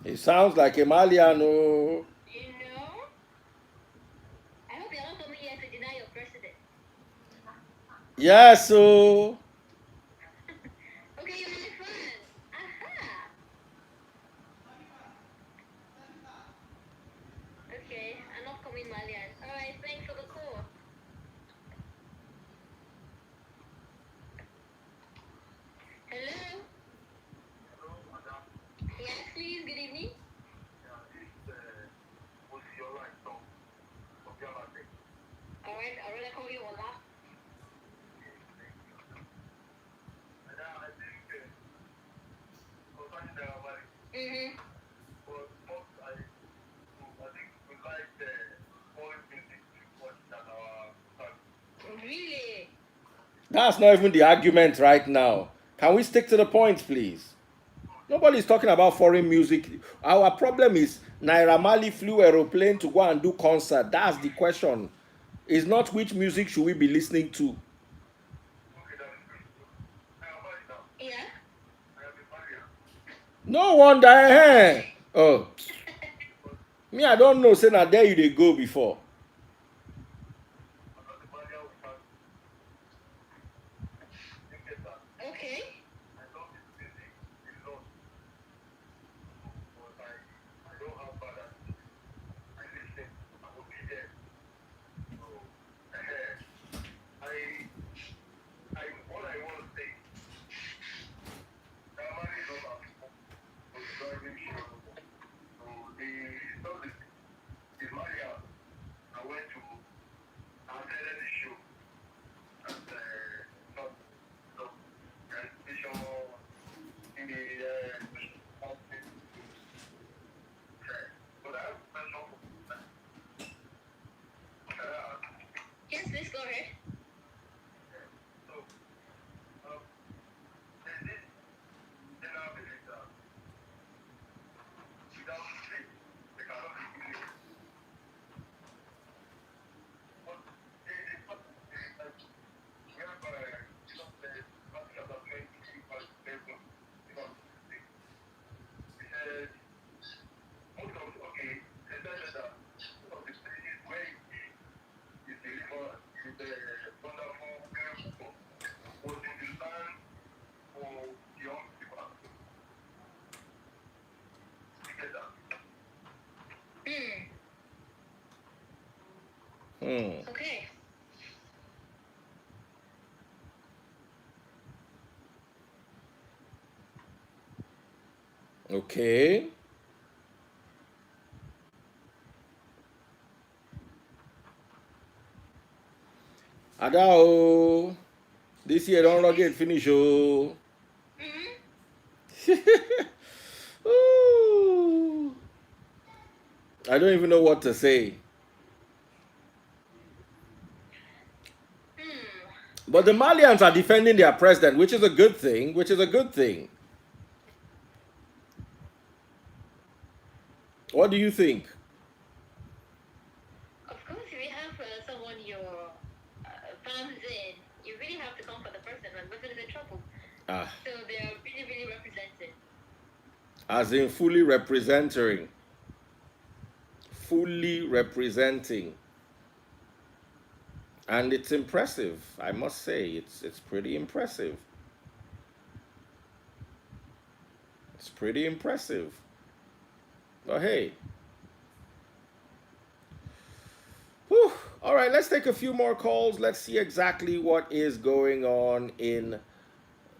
It sounds like a Malian. Oh. You know? I hope you're not coming here to deny your president. Yes, so. Okay, you're my friend. Aha! Okay, I'm not coming Malian. Alright, thanks for the call. Hello? Hello, madam. Yes, please, good evening. Yeah, this was your right from Yamate. Alright, I'll rather call you Ola. And now I think concerning the Marley, Mm-hmm. but most I think we like foreign music much than our country. Really? That's not even the argument right now. Can we stick to the point, please? Nobody's talking about foreign music. Our problem is Naira Marley flew aeroplane to go and do concert. That's the question. It's not which music should we be listening to. Okay, that is good. I am married now. Yeah? I am a Malian. No wonder. Oh, me, I don't know. Say now there you they go before. I'm not a Malian without you get that. Okay. I love this music a lot, but I don't have bad attitude. I listen, I will be there. So, what I want to say, Damari is not our people, but it's not even sure. So, the Maria, I went to, I attended the show at not, no, station in the, office. But I have a question for Yes, please go ahead. so, there's this general belief that without faith, they cannot be healed. But they talk like, whereby Jesus said, Matthew chapter 23, verse 11, even 16, he said, most of, okay, they said that most of the places where he is delivered is the wonderful miracle was in the land for the young people. You get that? Okay. Okay. Adao. This year don't rugged finish. Oh. Ooh. I don't even know what to say. But the Malians are defending their president, which is a good thing. Which is a good thing. What do you think? Of course, if you have someone your farms in, you really have to come for the person when the person is in trouble. Ah, So they are really, really represented. as in fully representing. Fully representing. And it's impressive, I must say. It's pretty impressive. It's pretty impressive. But hey. Whew. All right, let's take a few more calls. Let's see exactly what is going on in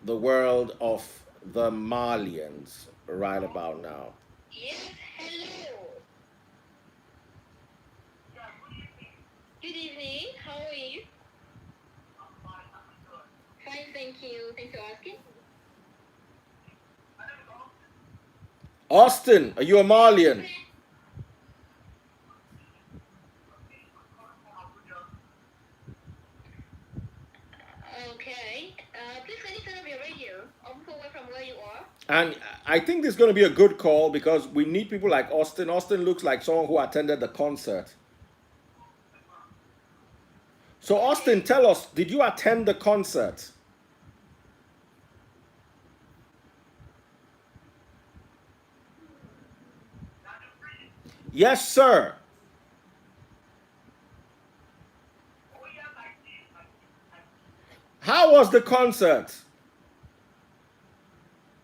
the world of the Malians right about now. Yes, hello. Good evening. How are you? Fine, thank you. Thanks for asking. Austin, are you a Malian? Okay. Please can you turn up your radio? I'm away from where you are. And I think this is going to be a good call because we need people like Austin. Austin looks like someone who attended the concert. So, Austin, tell us, did you attend the concert? Yes, sir. Oh, yeah, I did. How was the concert?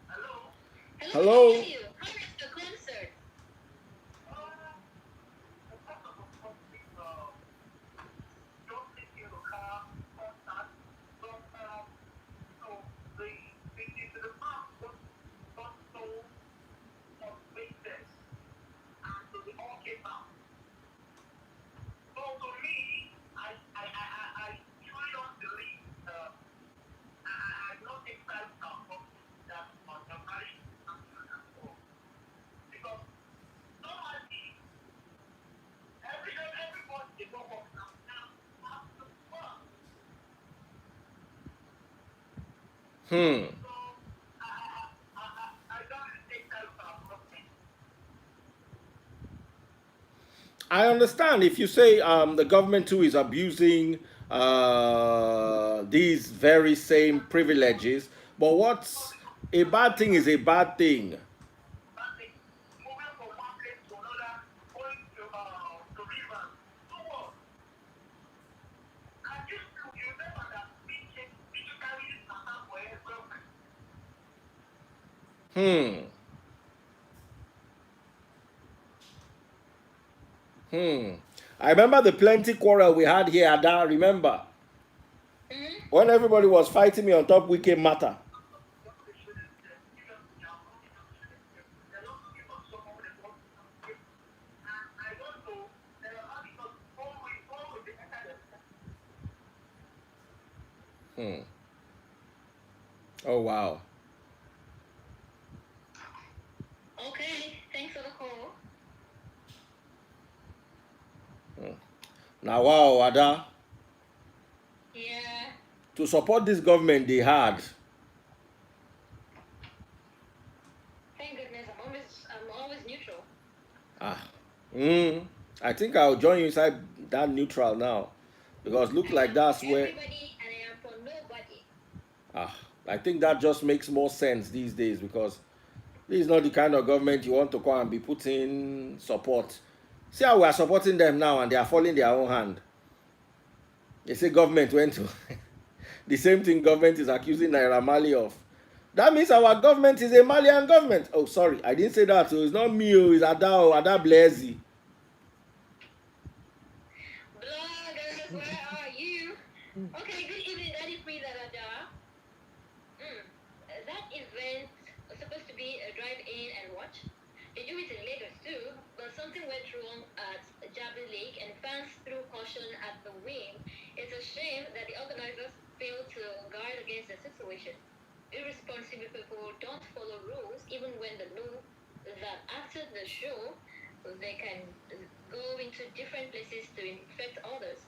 Hello? Hello, I can Hello? hear you. How was the concert? The part of the public, don't take your car, contact, but, so the map was so motivated, and so they all came out. So to me, I truly don't believe, I'm not excited about that on the marriage at all. Because normally, everybody they go up now to work. Hmm. So I don't really take that about government. I understand if you say the government too is abusing these very same privileges, but what's a bad thing is a bad thing. Nothing. Moving from one place to another, going to rivers, to what? And you remember that physically is not for a government. Hmm. Hmm. I remember the plenty quarrel we had here at that, remember? Mm-hmm. When everybody was fighting me on top Wiki matter. What they shouldn't give us the outcome, they're not looking for someone that wants to give. And I don't know, there are not because always the entire. Hmm. Oh wow. Okay, thanks for the call. Now wow, Ada. Yeah, To support this government they had. thank goodness I'm always neutral. Ah. Hmm. I think I'll join you inside that neutral now. Because look I like am for that's where everybody and I am for nobody. ah I think that just makes more sense these days because this is not the kind of government you want to come and be putting support. See how we are supporting them now and they are falling their own hand. They say government went to the same thing government is accusing Naira Marley of. That means our government is a Malian government. Oh, sorry, I didn't say that. So it's not me, oh, it's Ada Blazy. Bloggers, where are you? Okay, good evening, Daddy Free Dada. That event was supposed to be a drive-in and watch. They do it in Lagos too, but something went wrong at Jabi Lake and fans threw caution at the wing. It's a shame that the organizers failed to guard against the situation. Irresponsible people don't follow rules even when they know that after the show they can go into different places to infect others.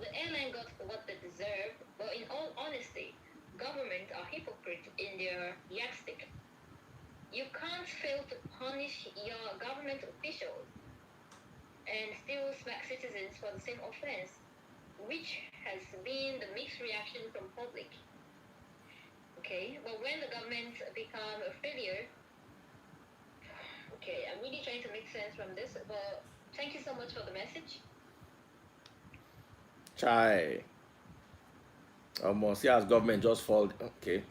The airline got what they deserved, but in all honesty, governments are hypocrites in their yardstick. You can't fail to punish your government officials and still smack citizens for the same offense, which has been the mixed reaction from public. Okay, but when the government become a failure, okay, I'm really trying to make sense from this, but thank you so much for the message. Chai. Almost, see as government just fall. Okay.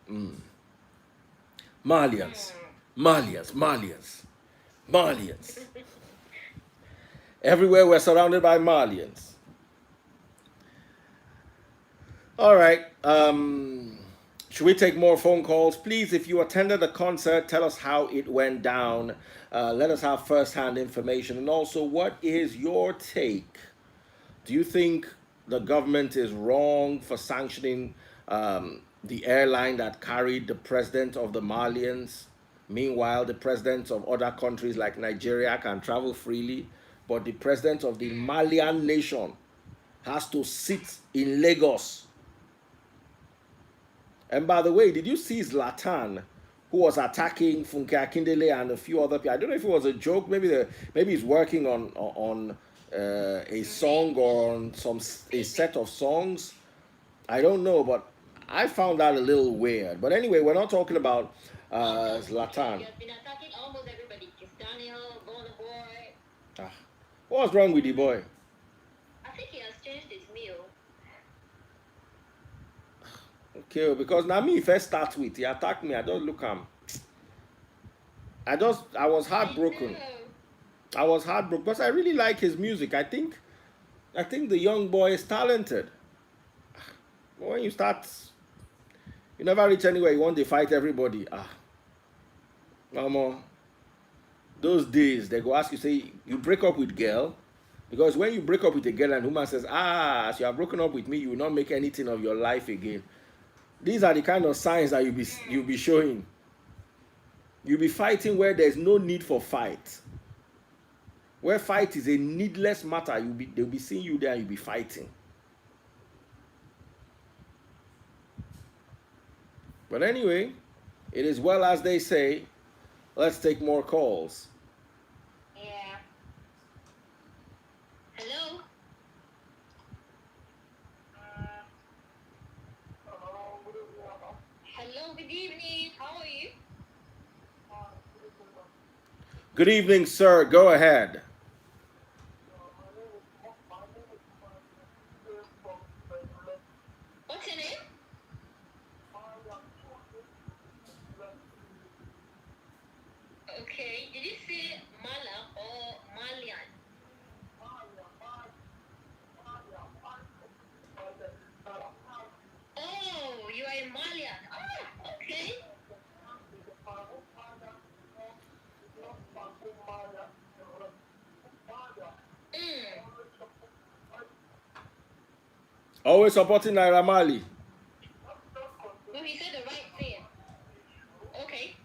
Malians. Hmm. Malians. Malians. Malians. Everywhere we're surrounded by Malians. All right. Should we take more phone calls? Please, if you attended the concert, tell us how it went down. Let us have first-hand information. And also, what is your take? Do you think the government is wrong for sanctioning the airline that carried the president of the Malians? Meanwhile, the presidents of other countries like Nigeria can travel freely, but the president of the Malian nation has to sit in Lagos. And by the way, did you see Zlatan, who was attacking Funke Akindele and a few other people? I don't know if it was a joke. Maybe he's working on a song or on a set of songs. I don't know, but I found that a little weird. But anyway, we're not talking about Also, Zlatan. he has been attacking almost everybody. Kiss Daniel, Burna Boy. What's wrong with the boy? I think he has changed his meal. Okay, because now me first start with, he attacked me. I don't look him. I was I heartbroken. know. I was heartbroken because I really like his music. I think the young boy is talented. But when you start, you never reach anywhere. You want to fight everybody. No more. Those days they go ask you, say you break up with girl, because when you break up with a girl and woman says, as you have broken up with me, you will not make anything of your life again. These are the kind of signs that you'll be showing. You'll be fighting where there's no need for fight. Where fight is a needless matter, they'll be seeing you there and you'll be fighting. But anyway, it is well as they say. Let's take more calls. Yeah. Hello? Hello, good evening. How are you? Good evening, sir. Go ahead. What's your name? Okay. Did you say Mala or Malian? Oh, you are a Malian. Oh, okay. Mm. Always supporting Naira Marley. No, he said the right thing. Okay.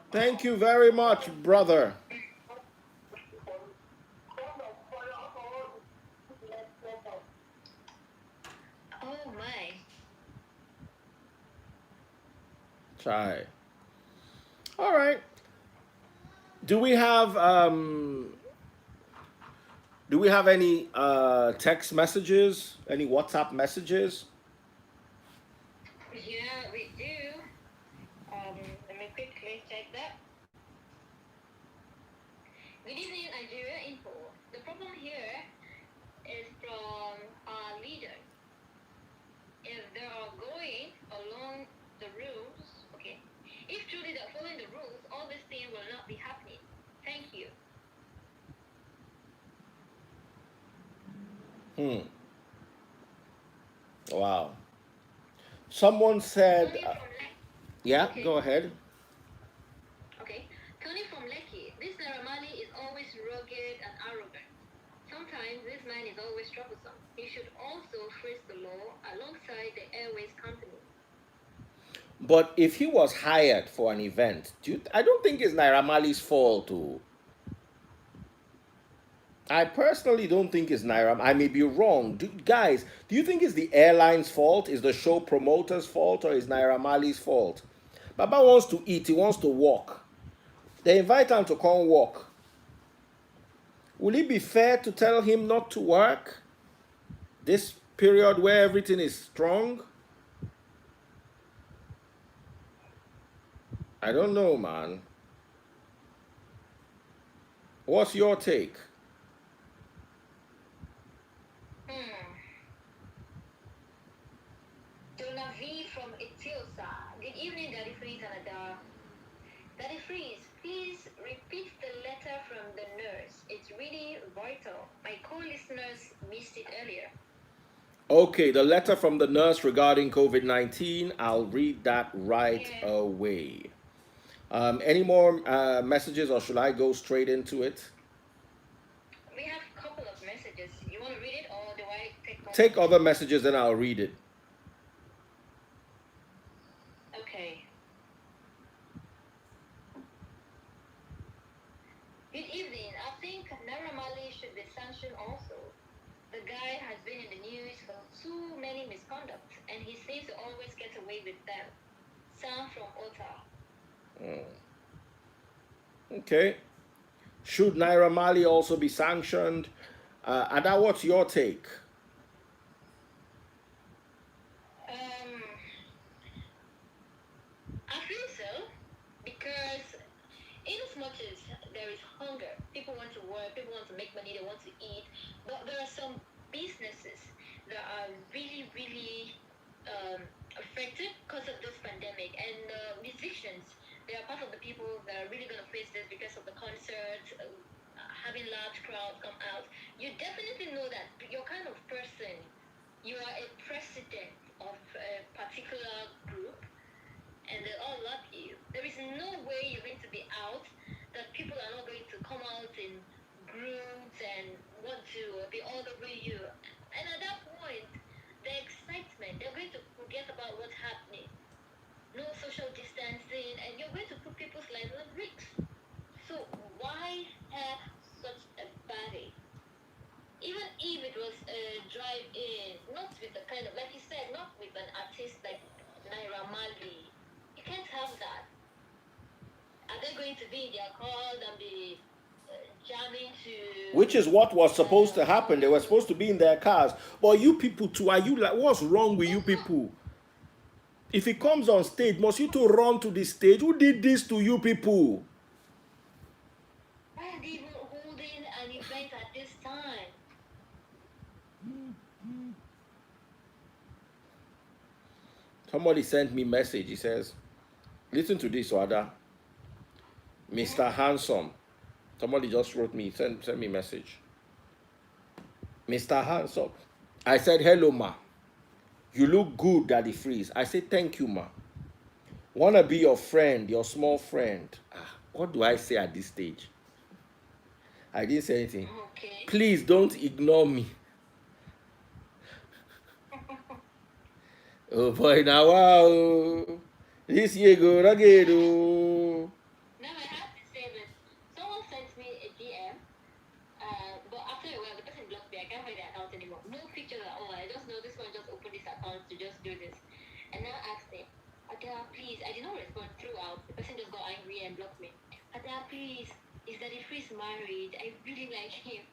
Thank you very much, brother. Oh my. Try. All right. Do we have any text messages? Any WhatsApp messages? Yeah, we do. Let me quickly check that. Good evening, Nigeria Info. The problem here is from our leaders. If they are going along the rules, okay. If truly they're following the rules, all this thing will not be happening. Thank you. Wow. Someone said, Tony from yeah, Okay. go ahead. Okay. Tony from Lekki. This Naira Marley is always rugged man is always troublesome. He should also freeze the law alongside the airways company. But if he was hired for an event, I don't think it's Naira Marley's fault. Too. I personally don't think it's Naira. I may be wrong. Guys, do you think it's the airline's fault? Is the show promoter's fault? Or is Naira Marley's fault? Baba wants to eat. He wants to walk. They invite him to come walk. Will it be fair to tell him not to work? This period where everything is strong? I don't know, man. What's your take? Donna V from Etiosa. Good evening, Daddy Freeze and Ada. Daddy Freeze, please repeat the letter from the nurse. It's really vital. My co-listeners missed it earlier. Okay, the letter from the nurse regarding COVID-19. I'll read that right away. Any more messages, or should I go straight into it? We have a couple of messages. You want to read it, or do I take more? Take other messages and I'll read it. Okay. Good evening. I think Naira Marley should be sanctioned also. The guy has been in the news for too many misconducts, and he seems to always get away with them. Sam from Ota. Okay. Should Naira Marley also be sanctioned? Ada, what's your take? I feel so, because in as much as there is hunger, people want to work, people want to make money, they want to eat, but there are some businesses that are really, really affected because of this pandemic, and musicians, they are part of the people that are really going to face this because of the concerts, having large crowds come out. You definitely know that you're kind of person, you are a president of a particular group, and they all love you. There is no way you're going to be out that people are not going to come out in groups and want to be all over you. And at that point, the excitement, they're going to forget about what's happening. No social distancing, and you're going to put people's lives at risk. So why have such a party? Even if it was a drive-in, not with the kind of, like you said, not with an artist like Naira Marley. You can't have that. Are they going to be in their cars and be jamming to... Which is what was supposed to happen. They were supposed to be in their cars. But you people too, are you like, what's wrong with you people? If he comes on stage, must you to run to the stage? Who did this to you people? Why are they even holding an event at this time? Somebody sent me a message. He says, listen to this, Wada. Mr. Handsome. Somebody just wrote me, send me a message. Mr. Handsome. I said, hello, ma. You look good, Daddy Freeze. I said, thank you, ma. Wanna be your friend, your small friend. What do I say at this stage? I didn't say anything. Okay. Please don't ignore me. Oh boy, now wow. This year go again. Now I have to say this. Someone sent me a DM, but after a while the person blocked me. I can't find the account anymore. No pictures at all. I just know this one just opened this account to just do this. And now I asked him, Ada, please. I did not respond throughout. The person just got angry and blocked me. Ada, please. Is Daddy Freeze married? I really like him.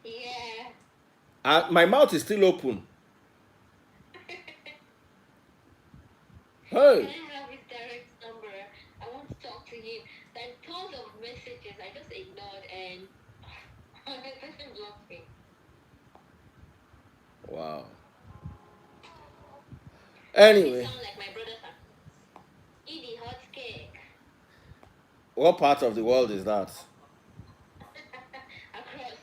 Yeah. My mouth is still open. Hey. Can I have his direct number? I want to talk to him. There are tons of messages I just ignored, and the person blocked me. Wow. Anyway. You sound like my brother. Eat the hot cake. What part of the world is that? Across.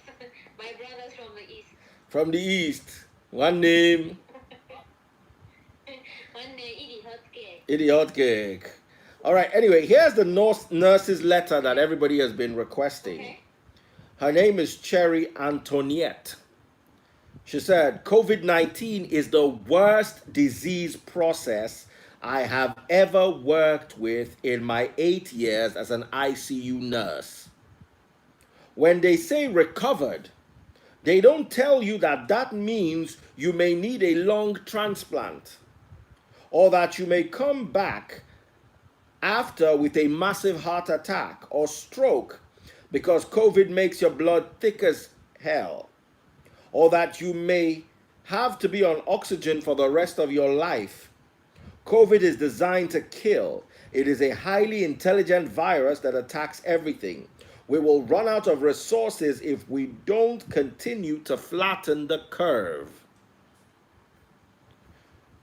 My brothers from the east. From the east. One name. One day, eat the hot cake. Eat the hot cake. All right. Anyway, here's the nurse's letter that everybody has been requesting. Okay. Her name is Cherry Antoniette. She said, COVID-19 is the worst disease process I have ever worked with in my 8 years as an ICU nurse. When they say recovered, they don't tell you that that means you may need a lung transplant or that you may come back after with a massive heart attack or stroke because COVID makes your blood thick as hell, or that you may have to be on oxygen for the rest of your life. COVID is designed to kill. It is a highly intelligent virus that attacks everything. We will run out of resources if we don't continue to flatten the curve.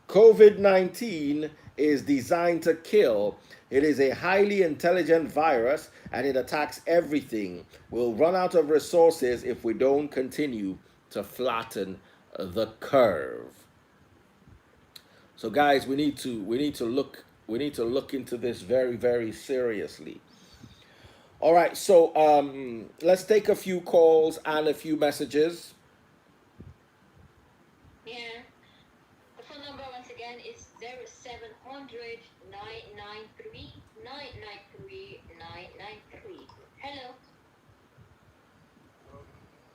COVID-19 is designed to kill. It is a highly intelligent virus and it attacks everything. We'll run out of resources if we don't continue to flatten the curve. So guys, we need to look into this very, very seriously. All right, so let's take a few calls and a few messages. Yeah. The phone number once again is 0700 993 993 993. Hello.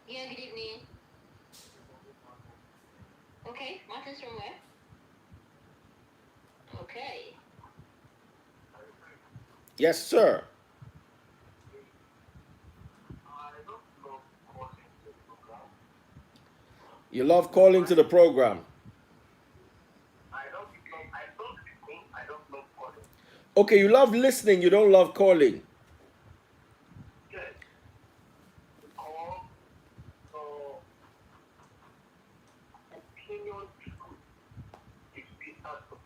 Yeah, good evening. Okay, Martin's from where? Okay. Yes, sir. You love calling to the program. I don't love calling. Okay, you love listening, you don't love calling. Yes. Call for opinion is good. It's better to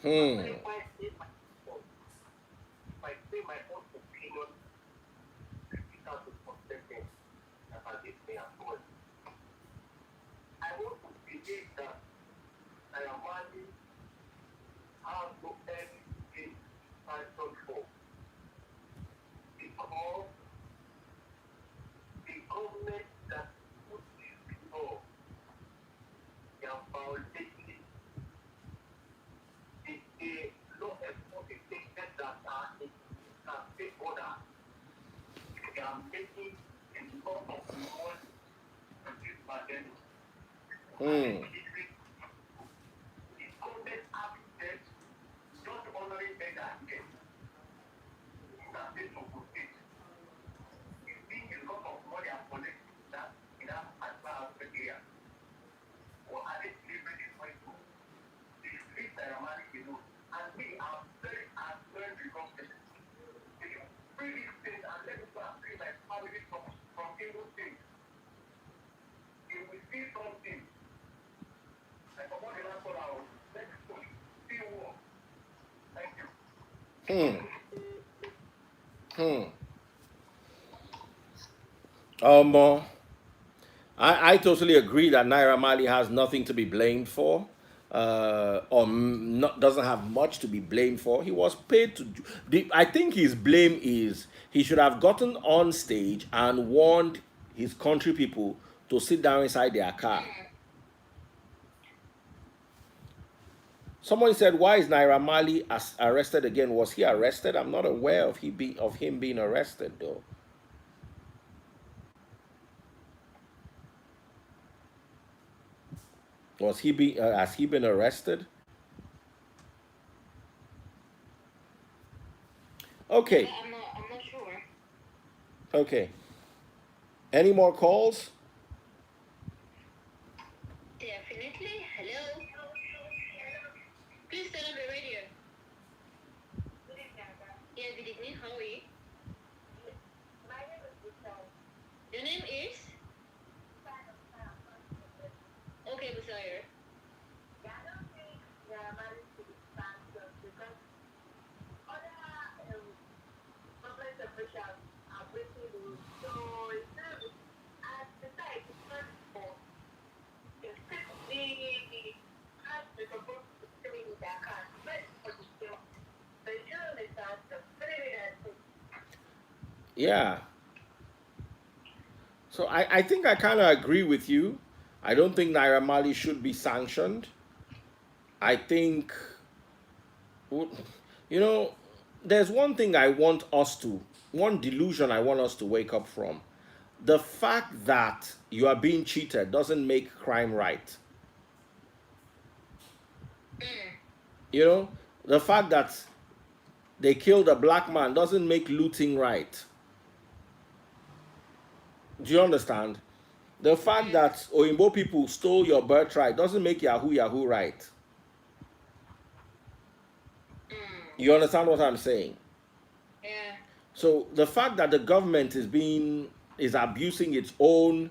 If I say my own opinion, it's better to protect them as I did me as well. I want to believe that I am Marley has no anything title for because the government that put this law, they are violating the law enforcement agents that are in state order. They are making a lot of noise on this pandemic. The government architect just honoring better again. That is to put it. It's being a lot of money and collecting that in that particular area. Or are they delivering it right now? The streets that are married, and we are very because if you free these things and let me go and free my family from evil things, if we see something, like what the last 4 hours, let's see war. Thank you. I totally agree that Naira Marley has nothing to be blamed for, doesn't have much to be blamed for. He was paid to do. I think his blame is he should have gotten on stage and warned his country people to sit down inside their car. Someone said, "Why is Naira Marley arrested again? Was he arrested? I'm not aware of him being arrested though." Has he been arrested? Okay. I'm not sure. Okay. Any more calls? Definitely. Hello. Please turn on the radio. Yeah, good evening. How are you? Your name is? Okay, Busayer. Yeah. So I think I kind of agree with you. I don't think Naira Marley should be sanctioned. I think, you know, there's one thing I want us to, one delusion I want us to wake up from. The fact that you are being cheated doesn't make crime right. You know, the fact that they killed a black man doesn't make looting right. Do you understand? The fact that Oyinbo people stole your birthright doesn't make Yahoo Yahoo right. You understand what I'm saying? Yeah. So the fact that the government is abusing its own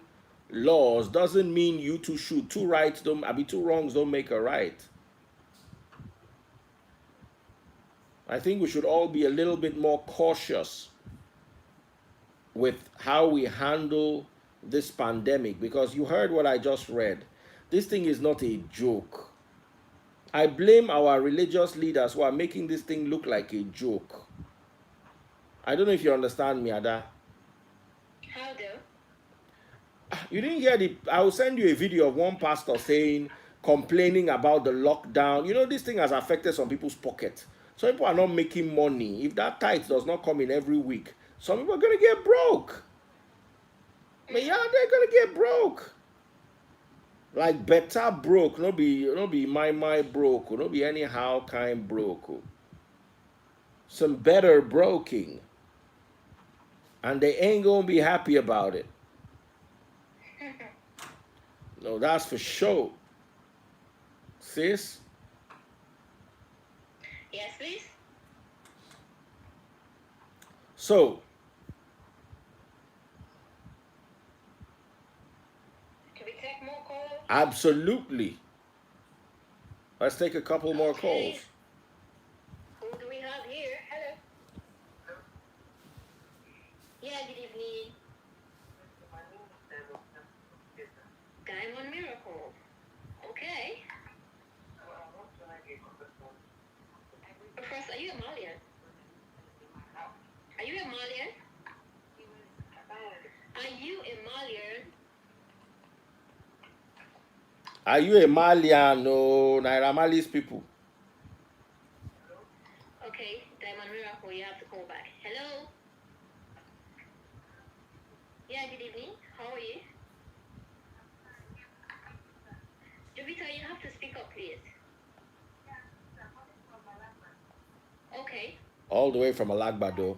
laws doesn't mean you two should two rights don't I mean two wrongs don't make a right. I think we should all be a little bit more cautious with how we handle this pandemic because you heard what I just read. This thing is not a joke. I blame our religious leaders who are making this thing look like a joke. I don't know if you understand me, Ada. How though? You didn't hear the. I will send you a video of one pastor saying, complaining about the lockdown. You know, this thing has affected some people's pocket. Some people are not making money. If that tithe does not come in every week, some people are going to get broke. But yeah, they're going to get broke. Like better broke, no be my broke, no be anyhow kind broke. Some better broking. And they ain't going to be happy about it. No, that's for sure. Sis? Yes, please. So, Can we take more calls? absolutely. Let's take a couple more Okay. calls. Who do we have here? Hello. Yeah, good evening. Diamond Miracle. Okay. First, are you a Malian? Are you a Malian? Are you a Malian? Are you a Malian or Naira Marley's people? Okay, Diamond Miracle, you have to call back. Hello? Yeah, good evening. How are you? Jovita, you have to speak up, please. Okay. All the way from Alagbado.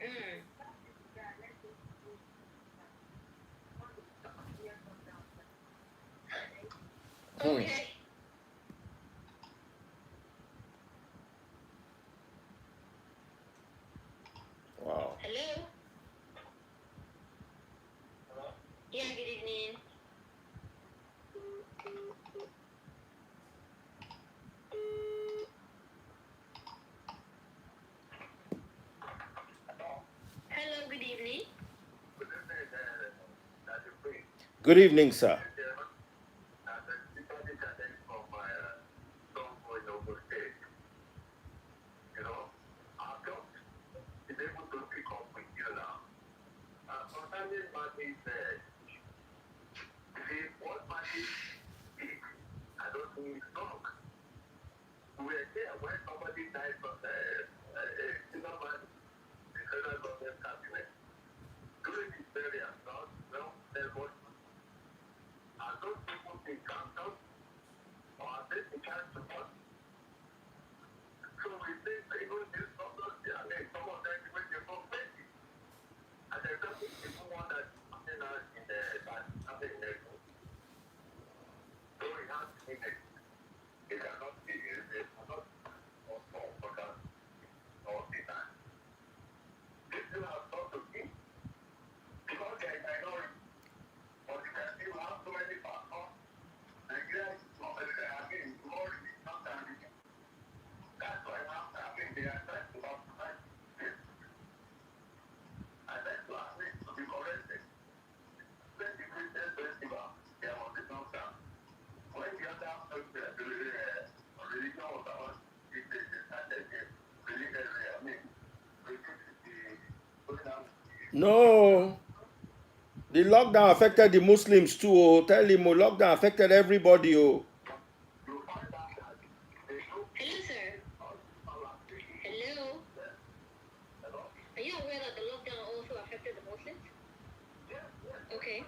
Mm. Okay. Wow. Hello? Yeah, good evening. Hello, good evening. Good evening, sir. When somebody dies from the single man, the federal government cabinet, during his burial, there was No, the lockdown affected the Muslims too. Oh. Tell him, oh, lockdown affected everybody. Oh. Hello, sir. Hello. Are you aware that the lockdown also affected the Muslims? Okay.